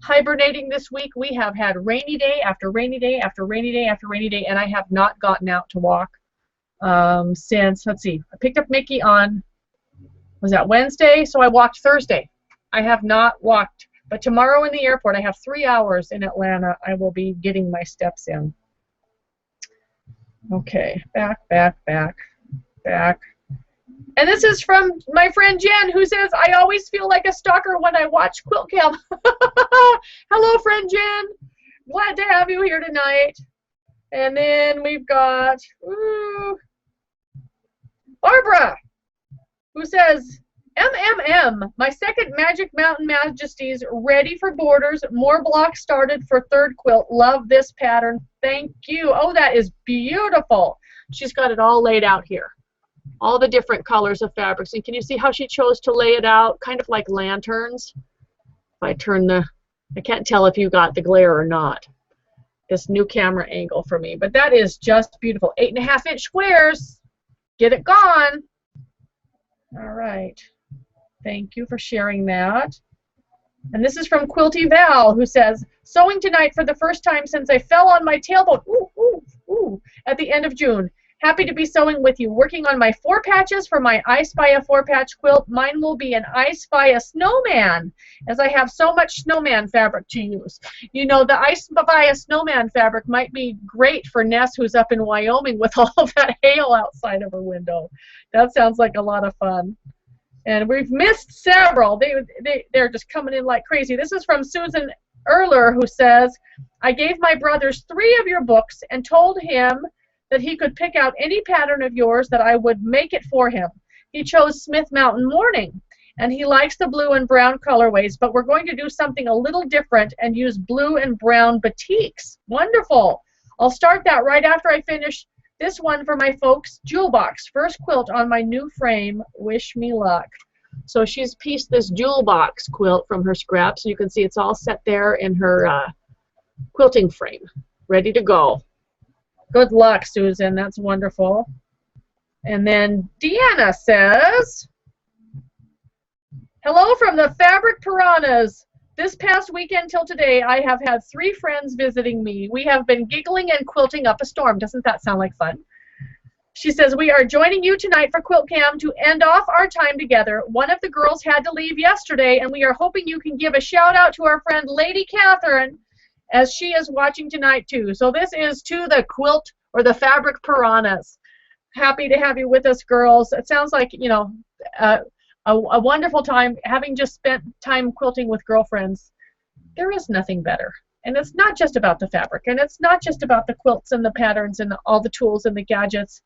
hibernating this week. We have had rainy day after rainy day after rainy day after rainy day, and I have not gotten out to walk since, let's see, I picked up Mickey on, was that Wednesday? So I walked Thursday. I have not walked, but tomorrow in the airport, I have 3 hours in Atlanta. I will be getting my steps in. Okay, back, back, back, back. And this is from my friend Jen, who says, I always feel like a stalker when I watch Quilt Cam. Hello, friend Jen. Glad to have you here tonight. And then we've got Barbara, who says, my second Magic Mountain Majesties ready for borders. More blocks started for third quilt. Love this pattern. Thank you. Oh, that is beautiful. She's got it all laid out here. All the different colors of fabrics. And can you see how she chose to lay it out? Kind of like lanterns. If I turn I can't tell if you got the glare or not. This new camera angle for me. But that is just beautiful. 8.5-inch squares. Get it gone. All right. Thank you for sharing that. And this is from Quilty Val, who says, sewing tonight for the first time since I fell on my tailbone at the end of June. Happy to be sewing with you. Working on my 4 patches for my I Spy a 4-patch quilt. Mine will be an I Spy a snowman, as I have so much snowman fabric to use. You know, the I Spy a snowman fabric might be great for Ness, who's up in Wyoming with all of that hail outside of her window. That sounds like a lot of fun. And we've missed several. They're just coming in like crazy. This is from Susan Erler, who says, I gave my brothers 3 of your books and told him that he could pick out any pattern of yours that I would make it for him. He chose Smith Mountain Morning, and he likes the blue and brown colorways, but we're going to do something a little different and use blue and brown batiks. Wonderful. I'll start that right after I finish this one for my folks' jewel box. First quilt on my new frame. Wish me luck. So she's pieced this jewel box quilt from her scraps. You can see it's all set there in her quilting frame, ready to go. Good luck, Susan. That's wonderful. And then Deanna says, hello from the Fabric Piranhas. This past weekend till today, I have had 3 friends visiting me. We have been giggling and quilting up a storm. Doesn't that sound like fun? She says, we are joining you tonight for Quilt Cam to end off our time together. One of the girls had to leave yesterday, and we are hoping you can give a shout out to our friend Lady Catherine, as she is watching tonight too. So this is to the quilt or the Fabric Piranhas. Happy to have you with us, girls. It sounds like, you know, a wonderful time, having just spent time quilting with girlfriends. There is nothing better. And it's not just about the fabric, and it's not just about the quilts and the patterns and all the tools and the gadgets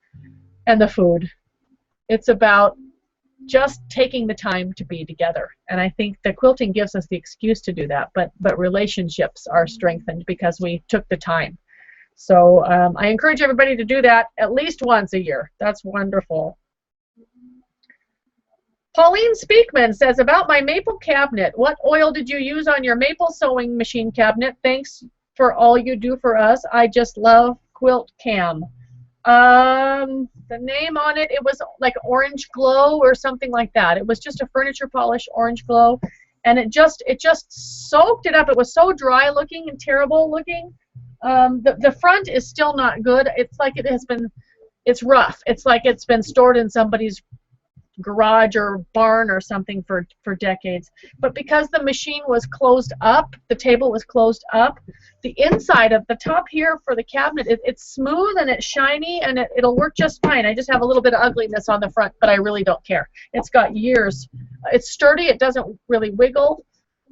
and the food. It's about just taking the time to be together. And I think the quilting gives us the excuse to do that, but relationships are strengthened because we took the time. So I encourage everybody to do that at least once a year. That's wonderful. Pauline Speakman says, about my maple cabinet, what oil did you use on your maple sewing machine cabinet? Thanks for all you do for us. I just love Quilt Cam. The name on it, it was like Orange Glow or something like that. It was just a furniture polish Orange Glow, and it just soaked it up. It was so dry looking and terrible looking. The front is still not good. It's like it's rough. It's like it's been stored in somebody's garage or barn or something for decades. But because the machine was closed up, the table was closed up, the inside of the top here for the cabinet, it's smooth and it's shiny, and it'll work just fine. I just have a little bit of ugliness on the front, but I really don't care. It's got years. It's sturdy. It doesn't really wiggle.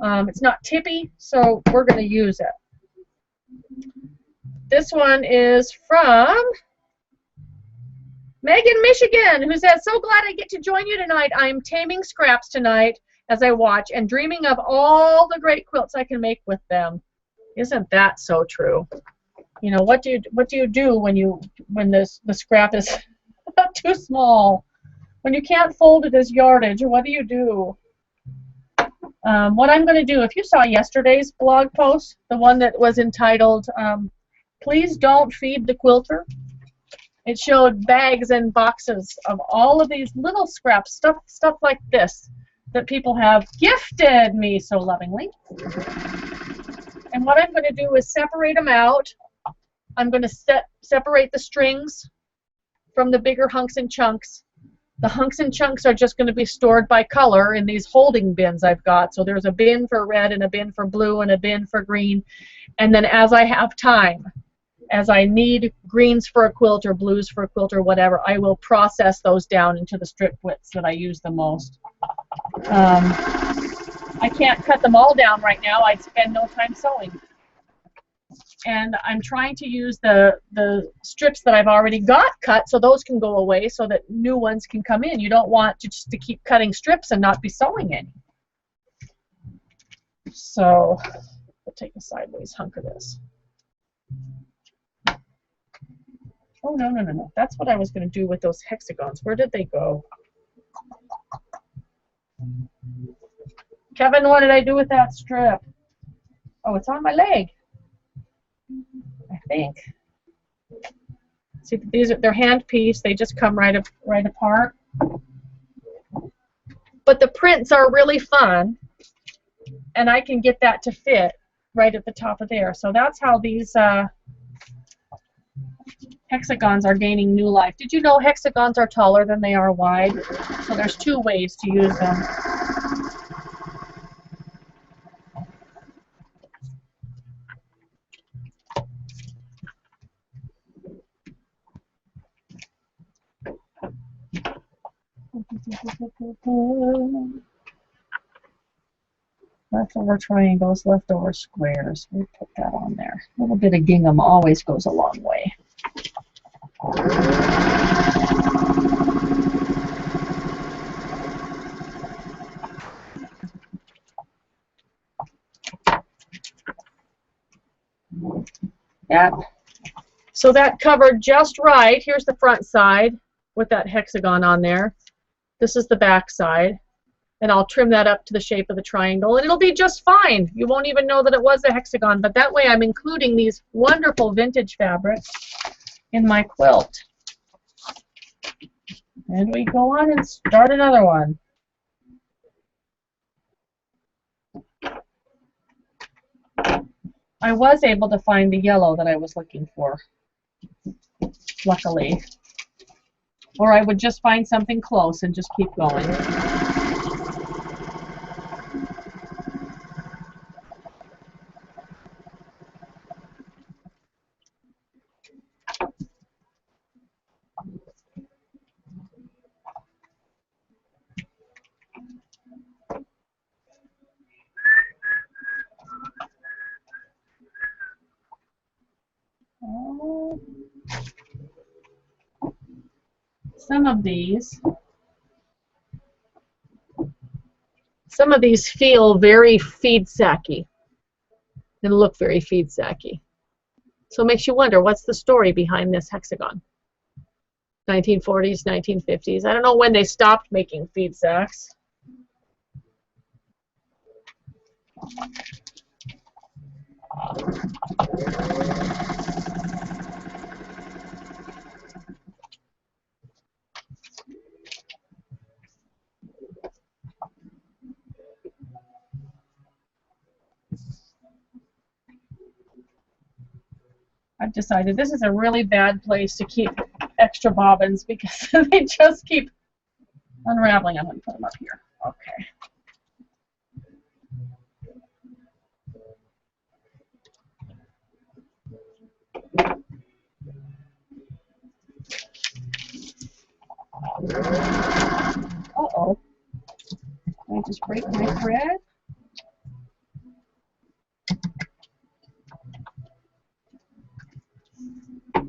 It's not tippy, so we're going to use it. This one is from Megan, Michigan, who says, so glad I get to join you tonight. I'm taming scraps tonight as I watch and dreaming of all the great quilts I can make with them. Isn't that so true? You know, what do you do when the scrap is too small? When you can't fold it as yardage, what do you do? What I'm going to do, if you saw yesterday's blog post, the one that was entitled, Please Don't Feed the Quilter, it showed bags and boxes of all of these little scraps, stuff like this, that people have gifted me so lovingly. And what I'm going to do is separate them out. I'm going to separate the strings from the bigger hunks and chunks. The hunks and chunks are just going to be stored by color in these holding bins I've got. So there's a bin for red and a bin for blue and a bin for green. And then as I have time, as I need greens for a quilt or blues for a quilt or whatever, I will process those down into the strip widths that I use the most. I can't cut them all down right now. I'd spend no time sewing. And I'm trying to use the strips that I've already got cut so those can go away so that new ones can come in. You don't want just to keep cutting strips and not be sewing any. So we'll take a sideways hunk of this. Oh, no. That's what I was going to do with those hexagons. Where did they go? Kevin, what did I do with that strip? Oh, it's on my leg, I think. See, they're hand pieced. They just come right apart. But the prints are really fun, and I can get that to fit right at the top of there. So that's how these hexagons are gaining new life. Did you know hexagons are taller than they are wide? So there's two ways to use them. Leftover triangles, leftover squares. We put that on there. A little bit of gingham always goes a long way. Yeah. So that covered just right. Here's the front side with that hexagon on there. This is the back side. And I'll trim that up to the shape of the triangle, and it'll be just fine. You won't even know that it was a hexagon, but that way I'm including these wonderful vintage fabrics in my quilt. And we go on and start another one. I was able to find the yellow that I was looking for, luckily. Or I would just find something close and just keep going. Some of these feel very feed sacky and look very feed sacky. So it makes you wonder, what's the story behind this hexagon? 1940s, 1950s. I don't know when they stopped making feed sacks. I've decided this is a really bad place to keep extra bobbins because they just keep unraveling. I'm going to put them up here. Okay. Uh-oh. I just break my thread.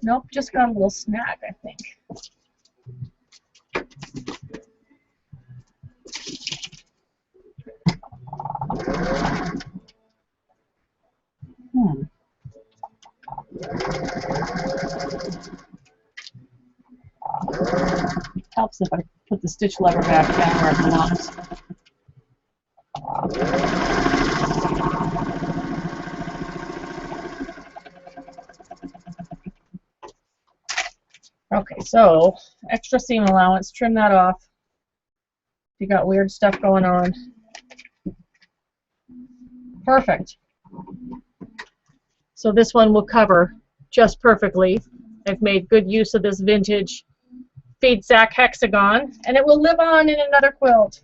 Nope, just got a little snag, I think. Helps if I put the stitch lever back down where it belongs. Okay, so extra seam allowance, trim that off if you got weird stuff going on. Perfect. So this one will cover just perfectly. I've made good use of this vintage feed sack hexagon, and it will live on in another quilt.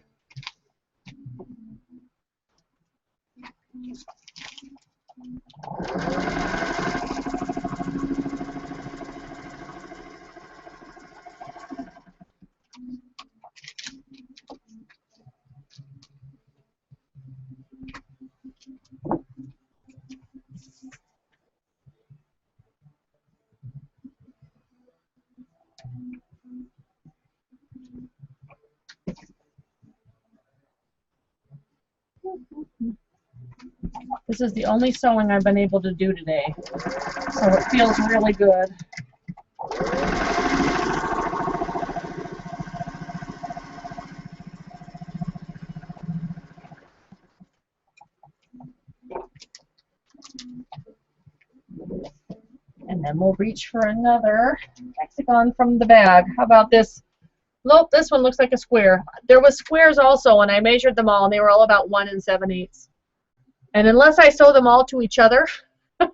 This is the only sewing I've been able to do today, so it feels really good. And then we'll reach for another hexagon from the bag. How about this? Nope, this one looks like a square. There was squares also, and I measured them all, and they were all about 1 7/8. And unless I sew them all to each other,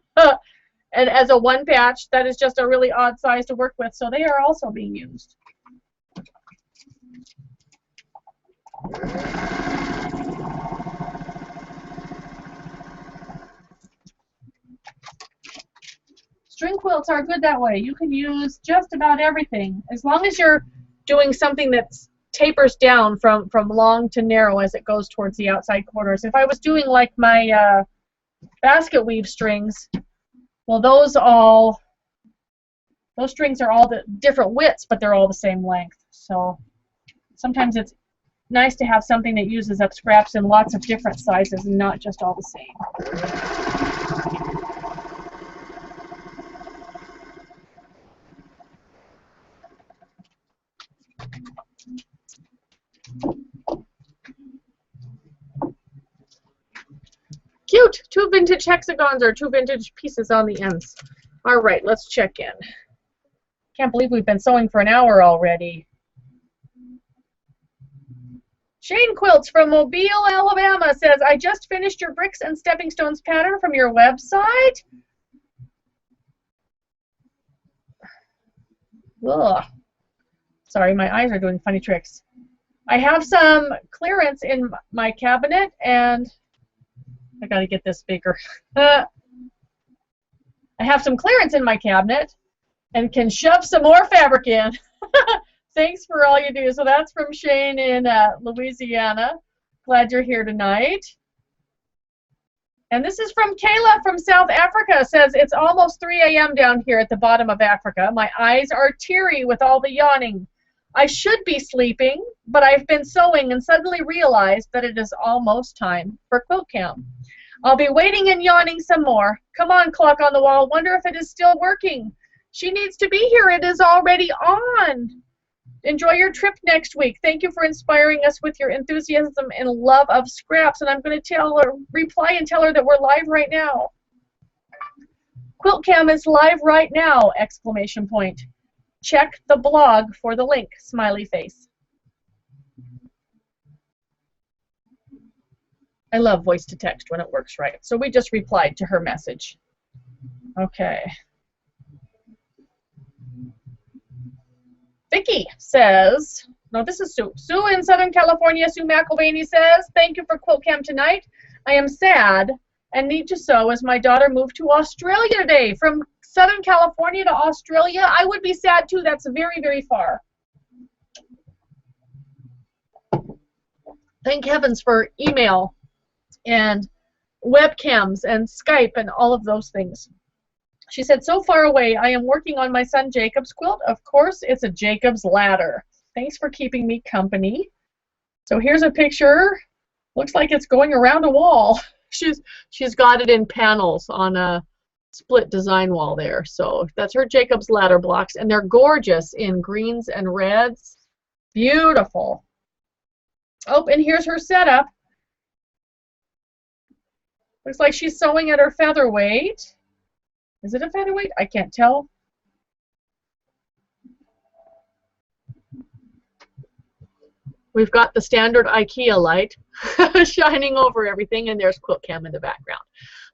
and as a one patch, that is just a really odd size to work with, so they are also being used. String quilts are good that way. You can use just about everything, as long as you're doing something that tapers down from long to narrow as it goes towards the outside corners. If I was doing like my basket weave strings, well, those strings are all the different widths, but they're all the same length. So sometimes it's nice to have something that uses up scraps in lots of different sizes and not just all the same. Cute! 2 vintage hexagons or 2 vintage pieces on the ends. All right, let's check in. Can't believe we've been sewing for an hour already. Shane Quilts from Mobile, Alabama says, I just finished your bricks and stepping stones pattern from your website. Ugh. Sorry, my eyes are doing funny tricks. I have some clearance in my cabinet, and I gotta get this bigger. I have some clearance in my cabinet and can shove some more fabric in. Thanks for all you do. So that's from Shane in Louisiana. Glad you're here tonight. And this is from Kayla from South Africa. Says, it's almost 3 a.m. down here at the bottom of Africa. My eyes are teary with all the yawning. I should be sleeping, but I've been sewing and suddenly realized that it is almost time for Quilt Cam. I'll be waiting and yawning some more. Come on, clock on the wall. Wonder if it is still working. She needs to be here. It is already on. Enjoy your trip next week. Thank you for inspiring us with your enthusiasm and love of scraps. And I'm going to reply and tell her that we're live right now. Quilt Cam is live right now! Exclamation point. Check the blog for the link. Smiley face. I love voice to text when it works right. So we just replied to her message. Okay. Vicky says, no, this is Sue. Sue in Southern California, Sue McElvaney says, thank you for Quilt Cam tonight. I am sad and need to sew as my daughter moved to Australia today. From Southern California to Australia, I would be sad too. That's very, very far. Thank heavens for email and webcams and Skype and all of those things. She said, so far away, I am working on my son Jacob's quilt. Of course, it's a Jacob's ladder. Thanks for keeping me company. So here's a picture. Looks like it's going around a wall. She's got it in panels on a split design wall there. So that's her Jacob's ladder blocks, and they're gorgeous in greens and reds. Beautiful. Oh, and here's her setup. Looks like she's sewing at her featherweight. Is it a featherweight? I can't tell. We've got the standard IKEA light shining over everything, and there's Quilt Cam in the background.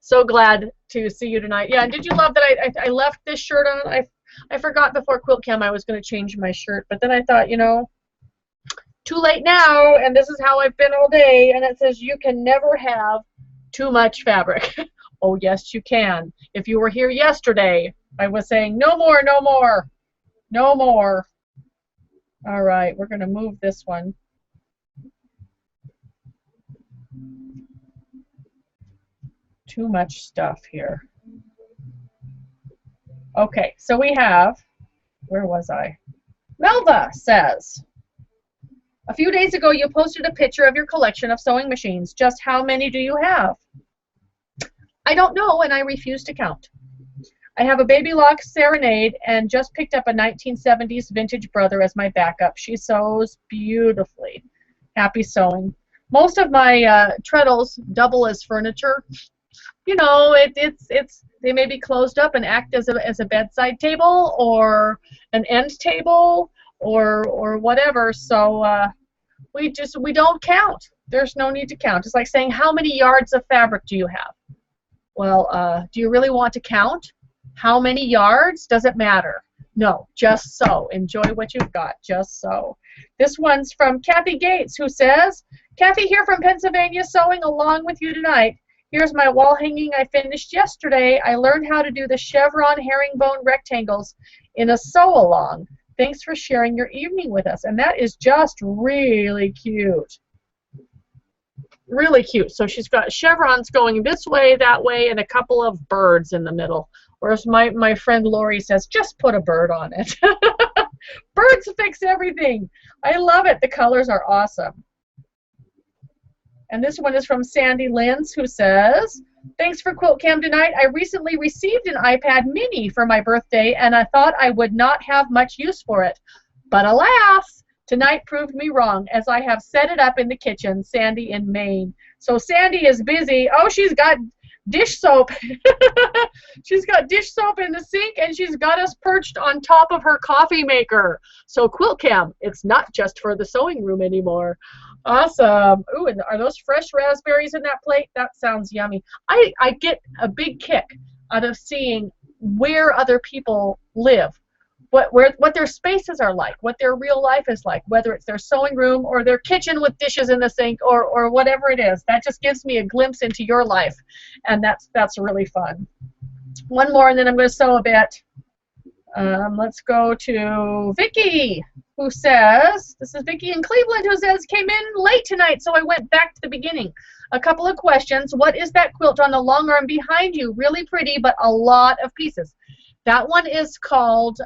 So glad to see you tonight. Yeah, and did you love that I left this shirt on? I forgot before Quilt Cam I was going to change my shirt, but then I thought, you know, too late now, and this is how I've been all day, and it says you can never have too much fabric. Oh, yes, you can. If you were here yesterday, I was saying, no more, no more, no more. All right, we're going to move this one. Too much stuff here. Okay, so we have, where was I? Melva says, a few days ago you posted a picture of your collection of sewing machines. Just how many do you have? I don't know, and I refuse to count. I have a Baby Lock Serenade and just picked up a 1970s vintage Brother as my backup. She sews beautifully. Happy sewing. Most of my treadles double as furniture. You know, they may be closed up and act as a bedside table or an end table or whatever. So we don't count. There's no need to count. It's like saying, how many yards of fabric do you have? Well, do you really want to count? How many yards? Does it matter? No, just sew. Enjoy what you've got. Just sew. This one's from Kathy Gates, who says, Kathy here from Pennsylvania, sewing along with you tonight. Here's my wall hanging I finished yesterday. I learned how to do the chevron herringbone rectangles in a sew-along. Thanks for sharing your evening with us. And that is just really cute. Really cute. So she's got chevrons going this way, that way, and a couple of birds in the middle. Whereas my friend Lori says, just put a bird on it. Birds fix everything. I love it. The colors are awesome. And this one is from Sandy Linz, who says, thanks for Quilt Cam tonight. I recently received an iPad mini for my birthday, and I thought I would not have much use for it. But alas, tonight proved me wrong, as I have set it up in the kitchen. Sandy in Maine. So Sandy is busy. Oh, she's got dish soap. She's got dish soap in the sink, and she's got us perched on top of her coffee maker. So Quilt Cam, it's not just for the sewing room anymore. Awesome. Ooh, and are those fresh raspberries in that plate? That sounds yummy. I get a big kick out of seeing where other people live, what their spaces are like, what their real life is like, whether it's their sewing room or their kitchen with dishes in the sink or whatever it is. That just gives me a glimpse into your life, and that's really fun. One more, and then I'm going to sew a bit. Let's go to Vicky, who says, this is Vicky in Cleveland, who says, came in late tonight, so I went back to the beginning. A couple of questions. What is that quilt on the long arm behind you? Really pretty, but a lot of pieces. That one is called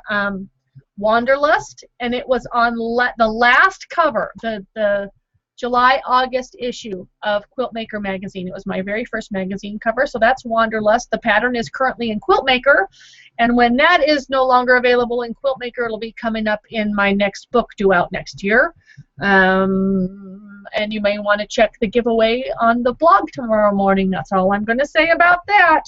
Wanderlust, and it was on the last cover, the July-August issue of Quilt Maker magazine. It was my very first magazine cover, so that's Wanderlust. The pattern is currently in Quilt Maker, and when that is no longer available in Quilt Maker, it'll be coming up in my next book due out next year. And you may want to check the giveaway on the blog tomorrow morning. That's all I'm going to say about that.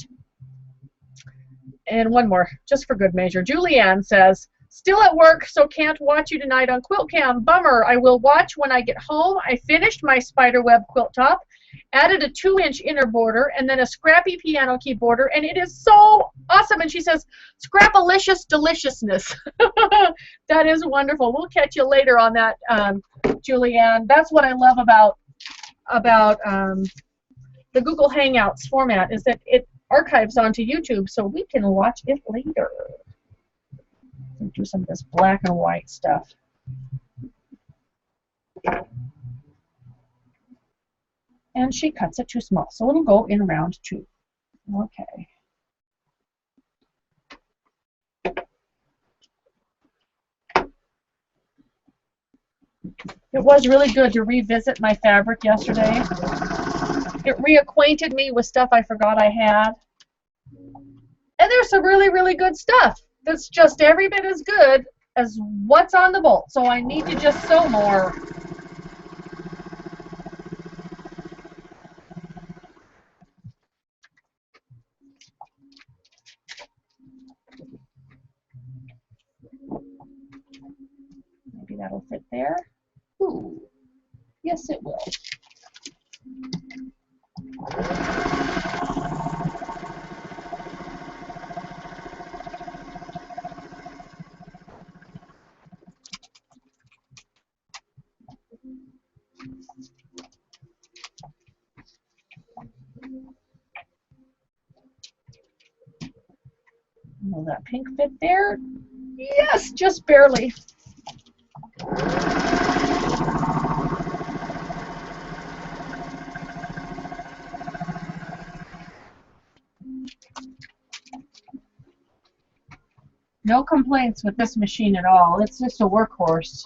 And one more, just for good measure. Julianne says, still at work, so can't watch you tonight on Quilt Cam. Bummer. I will watch when I get home. I finished my spiderweb quilt top, added a 2-inch inner border, and then a scrappy piano key border, and it is so awesome. And she says, "Scrapalicious deliciousness." That is wonderful. We'll catch you later on that, Julianne. That's what I love about the Google Hangouts format, is that it archives onto YouTube, so we can watch it later. Do some of this black and white stuff. And she cuts it too small, so it'll go in round 2. Okay. It was really good to revisit my fabric yesterday. It reacquainted me with stuff I forgot I had. And there's some really, really good stuff that's just every bit as good as what's on the bolt. So I need to just sew more. Maybe that'll fit there. Ooh, yes it will. Will that pink fit there? Yes, just barely. No complaints with this machine at all. It's just a workhorse.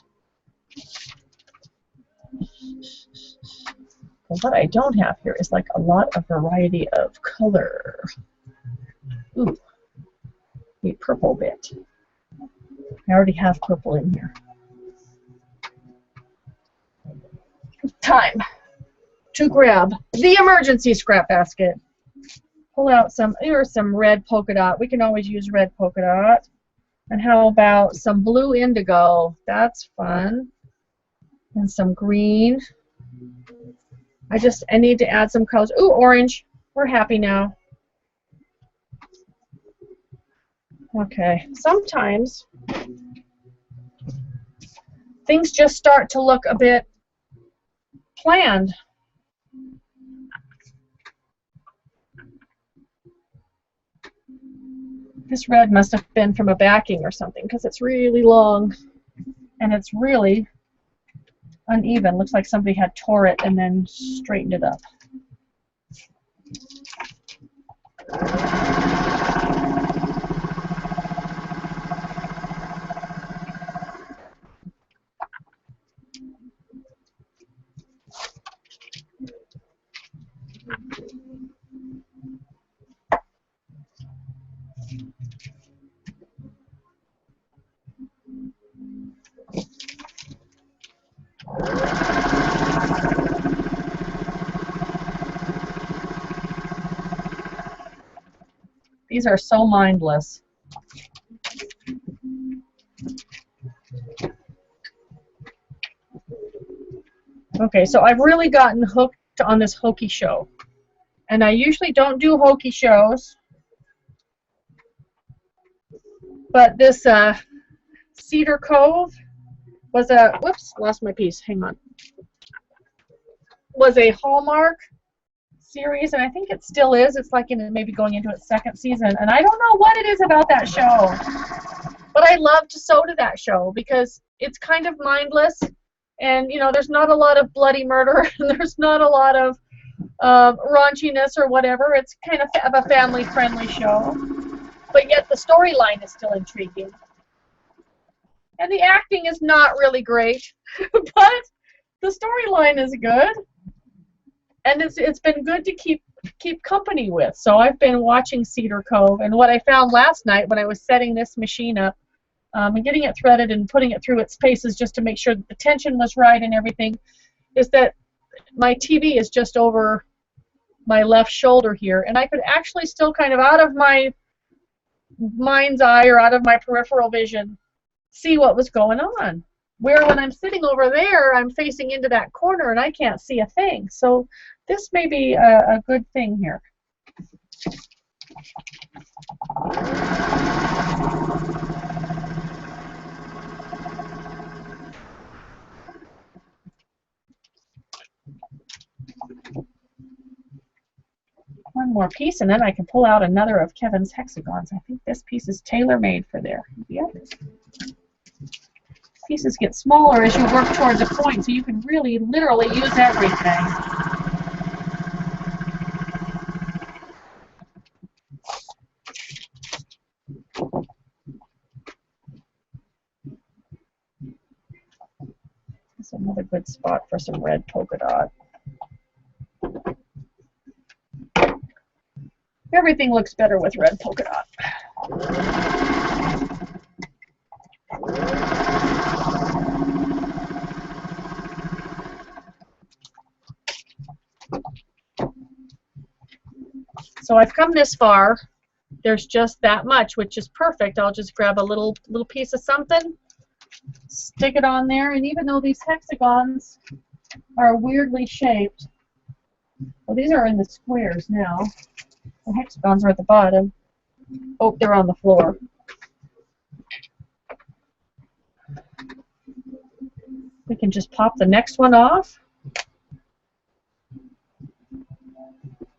But what I don't have here is like a lot of variety of color. Ooh, a purple bit. I already have purple in here. Time to grab the emergency scrap basket. Pull out some, here's some red polka dot. We can always use red polka dot. And how about some blue indigo? That's fun. And some green. I need to add some colors. Ooh, orange. We're happy now. Okay, sometimes things just start to look a bit planned. This red must have been from a backing or something, because it's really long and it's really uneven. Looks like somebody had tore it and then straightened it up. These are so mindless. Okay, so I've really gotten hooked on this hokey show. And I usually don't do hokey shows. But this Cedar Cove was a, whoops, lost my piece, hang on. Was a Hallmark series, and I think it still is. It's like maybe going into its 2nd season, and I don't know what it is about that show, but I love to sew to that show because it's kind of mindless, and you know, there's not a lot of bloody murder and there's not a lot of raunchiness or whatever. It's kind of a family-friendly show, but yet the storyline is still intriguing, and the acting is not really great, but the storyline is good. And it's been good to keep company with. So I've been watching Cedar Cove, and what I found last night when I was setting this machine up and getting it threaded and putting it through its paces just to make sure that the tension was right and everything, is that my TV is just over my left shoulder here, and I could actually still kind of out of my mind's eye or out of my peripheral vision see what was going on. Where when I'm sitting over there, I'm facing into that corner and I can't see a thing. So this may be a good thing here. One more piece, and then I can pull out another of Kevin's hexagons. I think this piece is tailor-made for there. Yep. Pieces get smaller as you work towards a point, so you can really, literally use everything. This is another good spot for some red polka dot. Everything looks better with red polka dot. So I've come this far. There's just that much, which is perfect. I'll just grab a little piece of something, stick it on there, and even though these hexagons are weirdly shaped, well, these are in the squares now. The hexagons are at the bottom. Oh, they're on the floor. We can just pop the next one off.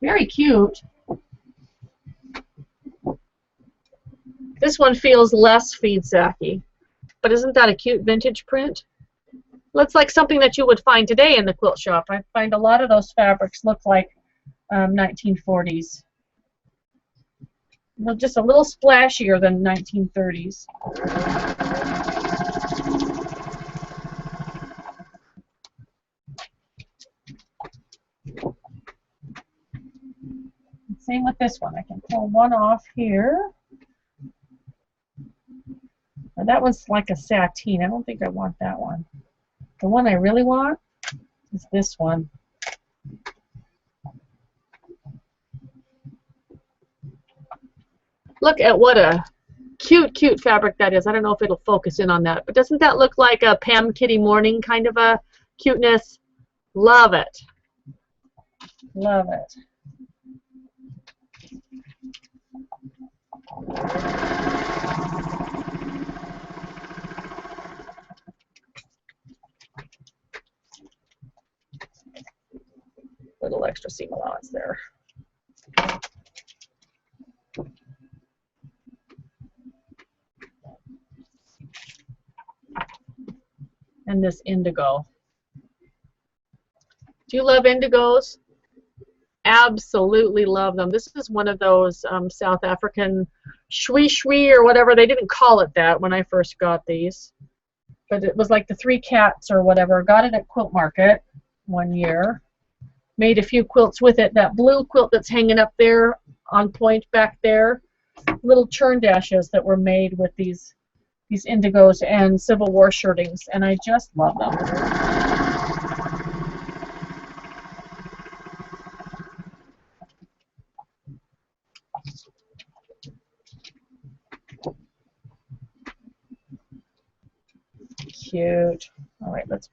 Very cute. This one feels less feed-sacky, but isn't that a cute vintage print? Looks like something that you would find today in the quilt shop. I find a lot of those fabrics look like 1940s. Well, just a little splashier than 1930s. Same with this one. I can pull one off here. Now that one's like a sateen. I don't think I want that one. The one I really want is this one. Look at what a cute fabric that is. I don't know if it'll focus in on that, but doesn't that look like a Pam Kitty Morning kind of a cuteness? Love it. Love it. Little extra seam allowance there. And this indigo. Do you love indigos? Absolutely love them. This is one of those South African shwee shwee or whatever. They didn't call it that when I first got these, but it was like the three cats or whatever. Got it at Quilt Market one year. Made a few quilts with it. That blue quilt that's hanging up there on point back there. Little churn dashes that were made with these indigos and Civil War shirtings, and I just love them. Cute. All right, let's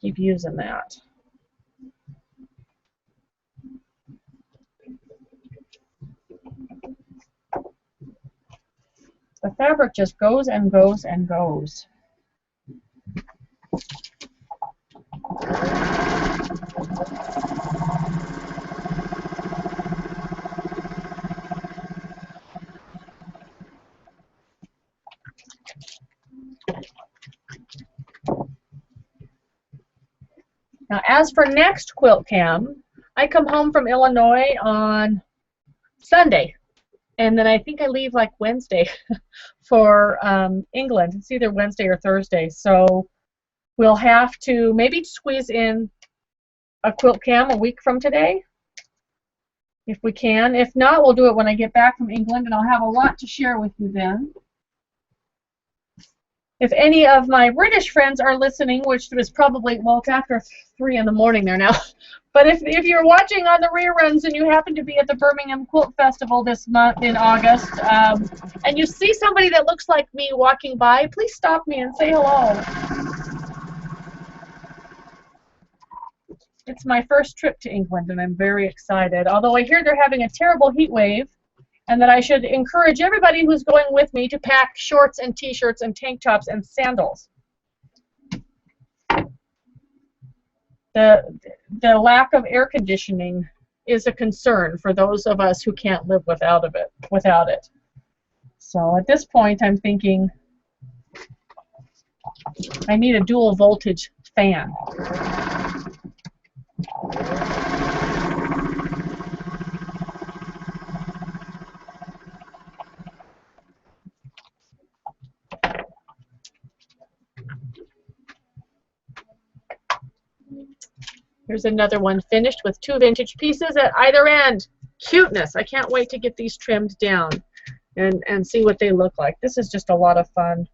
keep using that. The fabric just goes and goes and goes. Now, as for next Quilt Cam, I come home from Illinois on Sunday. And then I think I leave like Wednesday for England. It's either Wednesday or Thursday. So we'll have to maybe squeeze in a Quilt Cam a week from today, if we can. If not, we'll do it when I get back from England, and I'll have a lot to share with you then. If any of my British friends are listening, which was probably, well, it's after 3 in the morning there now. But if you're watching on the reruns and you happen to be at the Birmingham Quilt Festival this month in August, and you see somebody that looks like me walking by, please stop me and say hello. It's my first trip to England, and I'm very excited. Although I hear they're having a terrible heat wave, and that I should encourage everybody who's going with me to pack shorts and t-shirts and tank tops and sandals. The lack of air conditioning is a concern for those of us who can't live without it. So at this point, I'm thinking I need a dual voltage fan. Here's another one finished with 2 vintage pieces at either end. Cuteness. I can't wait to get these trimmed down and see what they look like. This is just a lot of fun.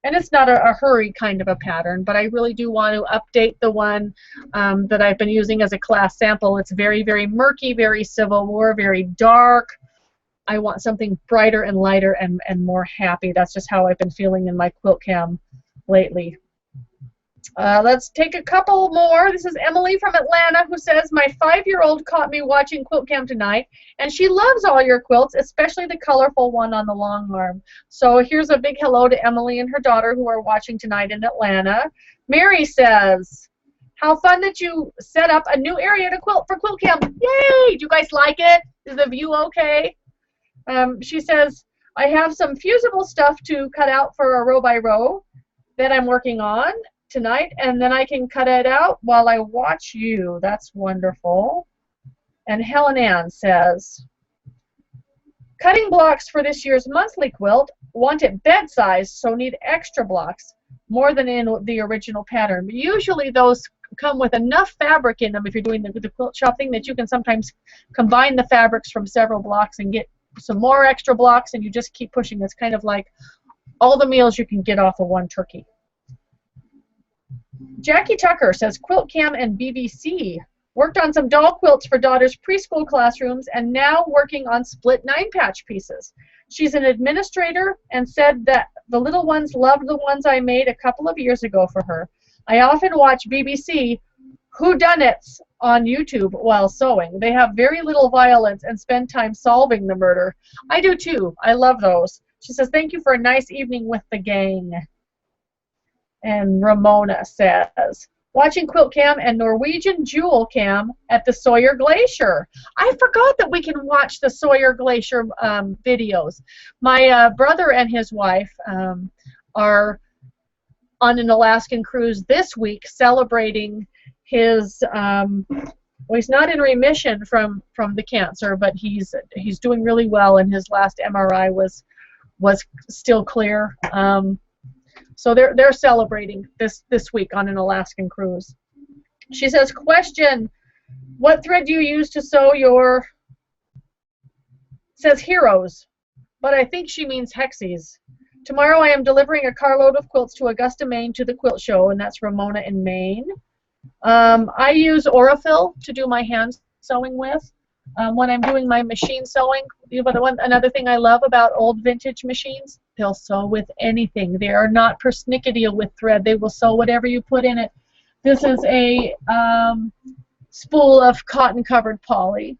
And it's not a hurry kind of a pattern, but I really do want to update the one that I've been using as a class sample. It's very, very murky, very Civil War, very dark. I want something brighter and lighter and more happy. That's just how I've been feeling in my Quilt Cam lately. Let's take a couple more. This is Emily from Atlanta who says, my 5-year-old caught me watching Quilt Cam tonight, and she loves all your quilts, especially the colorful one on the long arm. So here's a big hello to Emily and her daughter who are watching tonight in Atlanta. Mary says, how fun that you set up a new area to quilt for Quilt Cam. Yay! Do you guys like it? Is the view okay? She says, I have some fusible stuff to cut out for a row by row that I'm working on tonight, and then I can cut it out while I watch you. That's wonderful. And Helen Ann says, cutting blocks for this year's monthly quilt, want it bed size, so need extra blocks, more than in the original pattern. But usually those come with enough fabric in them if you're doing the quilt shop thing that you can sometimes combine the fabrics from several blocks and get some more extra blocks, and you just keep pushing. It's kind of like all the meals you can get off of one turkey. Jackie Tucker says, Quilt Cam and BBC. Worked on some doll quilts for daughter's preschool classrooms and now working on split 9-patch pieces. She's an administrator and said that the little ones loved the ones I made a couple of years ago for her. I often watch BBC whodunits on YouTube while sewing. They have very little violence and spend time solving the murder. I do too. I love those. She says, thank you for a nice evening with the gang. And Ramona says, watching Quilt Cam and Norwegian Jewel Cam at the Sawyer Glacier. I forgot that we can watch the Sawyer Glacier videos. My brother and his wife are on an Alaskan cruise this week celebrating his, well, he's not in remission from the cancer, but he's doing really well, and his last MRI was still clear. So they're celebrating this week on an Alaskan cruise. She says, question, what thread do you use to sew your, says heroes, but I think she means hexies. Tomorrow I am delivering a carload of quilts to Augusta, Maine to the quilt show, and that's Ramona in Maine. I use Aurifil to do my hand sewing with. When I'm doing my machine sewing, another thing I love about old vintage machines, they'll sew with anything. They are not persnickety with thread. They will sew whatever you put in it. This is a spool of cotton-covered poly.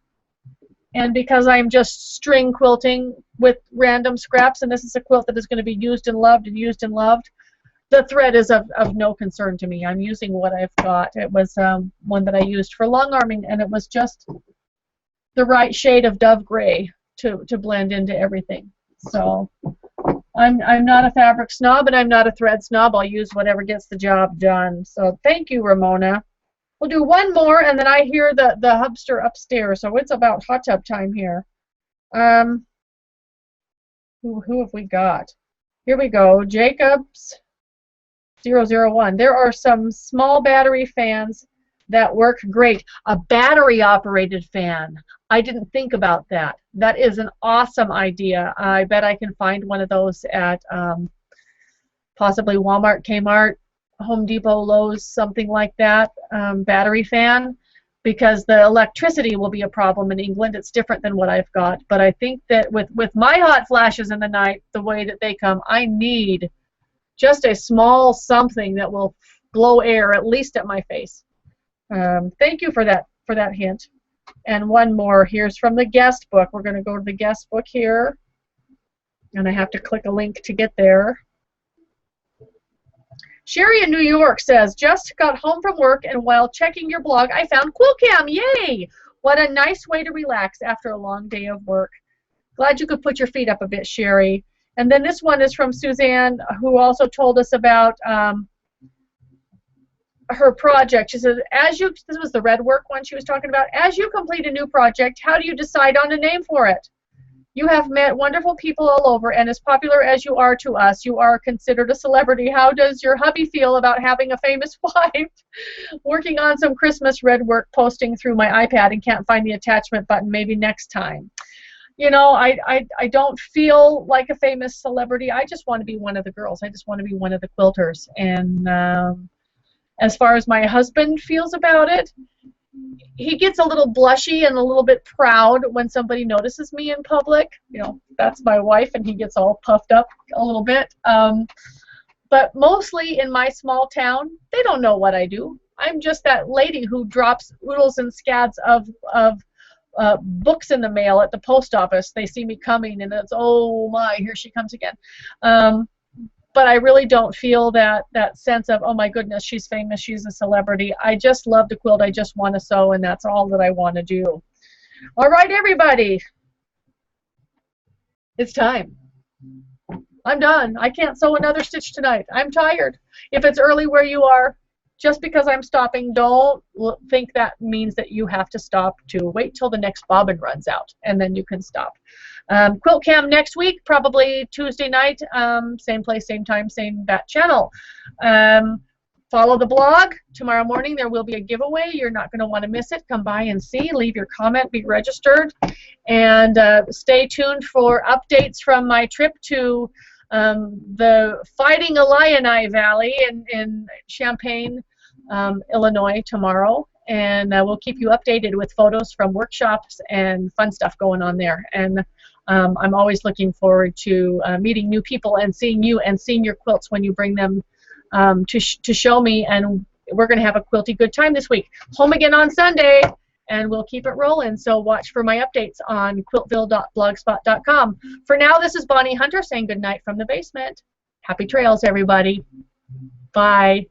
And because I'm just string quilting with random scraps, and this is a quilt that is going to be used and loved, the thread is of no concern to me. I'm using what I've got. It was one that I used for long arming, and it was just the right shade of dove gray to blend into everything. So I'm not a fabric snob, and I'm not a thread snob. I'll use whatever gets the job done. So thank you, Ramona. We'll do one more, and then I hear the hubster upstairs, so it's about hot tub time here. Who have we got? Here we go. Jacobs 001. There are some small battery fans that work great. A battery-operated fan. I didn't think about that. That is an awesome idea. I bet I can find one of those at possibly Walmart, Kmart, Home Depot, Lowe's, something like that, battery fan, because the electricity will be a problem in England. It's different than what I've got. But I think that with my hot flashes in the night, the way that they come, I need just a small something that will blow air at least at my face. Thank you for that hint. And one more. Here's from the guest book. We're going to go to the guest book here. And I have to click a link to get there. Sherry in New York says, just got home from work, and while checking your blog, I found Quilt Cam. Yay! What a nice way to relax after a long day of work. Glad you could put your feet up a bit, Sherry. And then this one is from Suzanne, who also told us about her project. She says, this was the red work one she was talking about. As you complete a new project, how do you decide on a name for it? You have met wonderful people all over, and as popular as you are to us, you are considered a celebrity. How does your hubby feel about having a famous wife? Working on some Christmas red work, posting through my iPad and can't find the attachment button. Maybe next time. You know, I don't feel like a famous celebrity. I just want to be one of the girls. I just want to be one of the quilters. And as far as my husband feels about it, he gets a little blushy and a little bit proud when somebody notices me in public. You know, that's my wife, and he gets all puffed up a little bit. But mostly in my small town, they don't know what I do. I'm just that lady who drops oodles and scads of books in the mail at the post office. They see me coming, and it's, oh my, here she comes again. But I really don't feel that sense of, oh my goodness, she's famous, she's a celebrity. I just love to quilt. I just want to sew, and that's all that I want to do. All right, everybody. It's time. I'm done. I can't sew another stitch tonight. I'm tired. If it's early where you are, just because I'm stopping, don't think that means that you have to stop to wait till the next bobbin runs out, and then you can stop. Quilt Cam next week, probably Tuesday night, same place, same time, same bat channel. Follow the blog. Tomorrow morning there will be a giveaway. You're not going to want to miss it. Come by and see. Leave your comment. Be registered. And stay tuned for updates from my trip to the Fighting Illini Valley in Champaign, Illinois tomorrow. And we'll keep you updated with photos from workshops and fun stuff going on there. And I'm always looking forward to meeting new people and seeing you and seeing your quilts when you bring them to show me. And we're going to have a quilty good time this week. Home again on Sunday, and we'll keep it rolling. So watch for my updates on quiltville.blogspot.com. For now, this is Bonnie Hunter saying good night from the basement. Happy trails, everybody. Bye.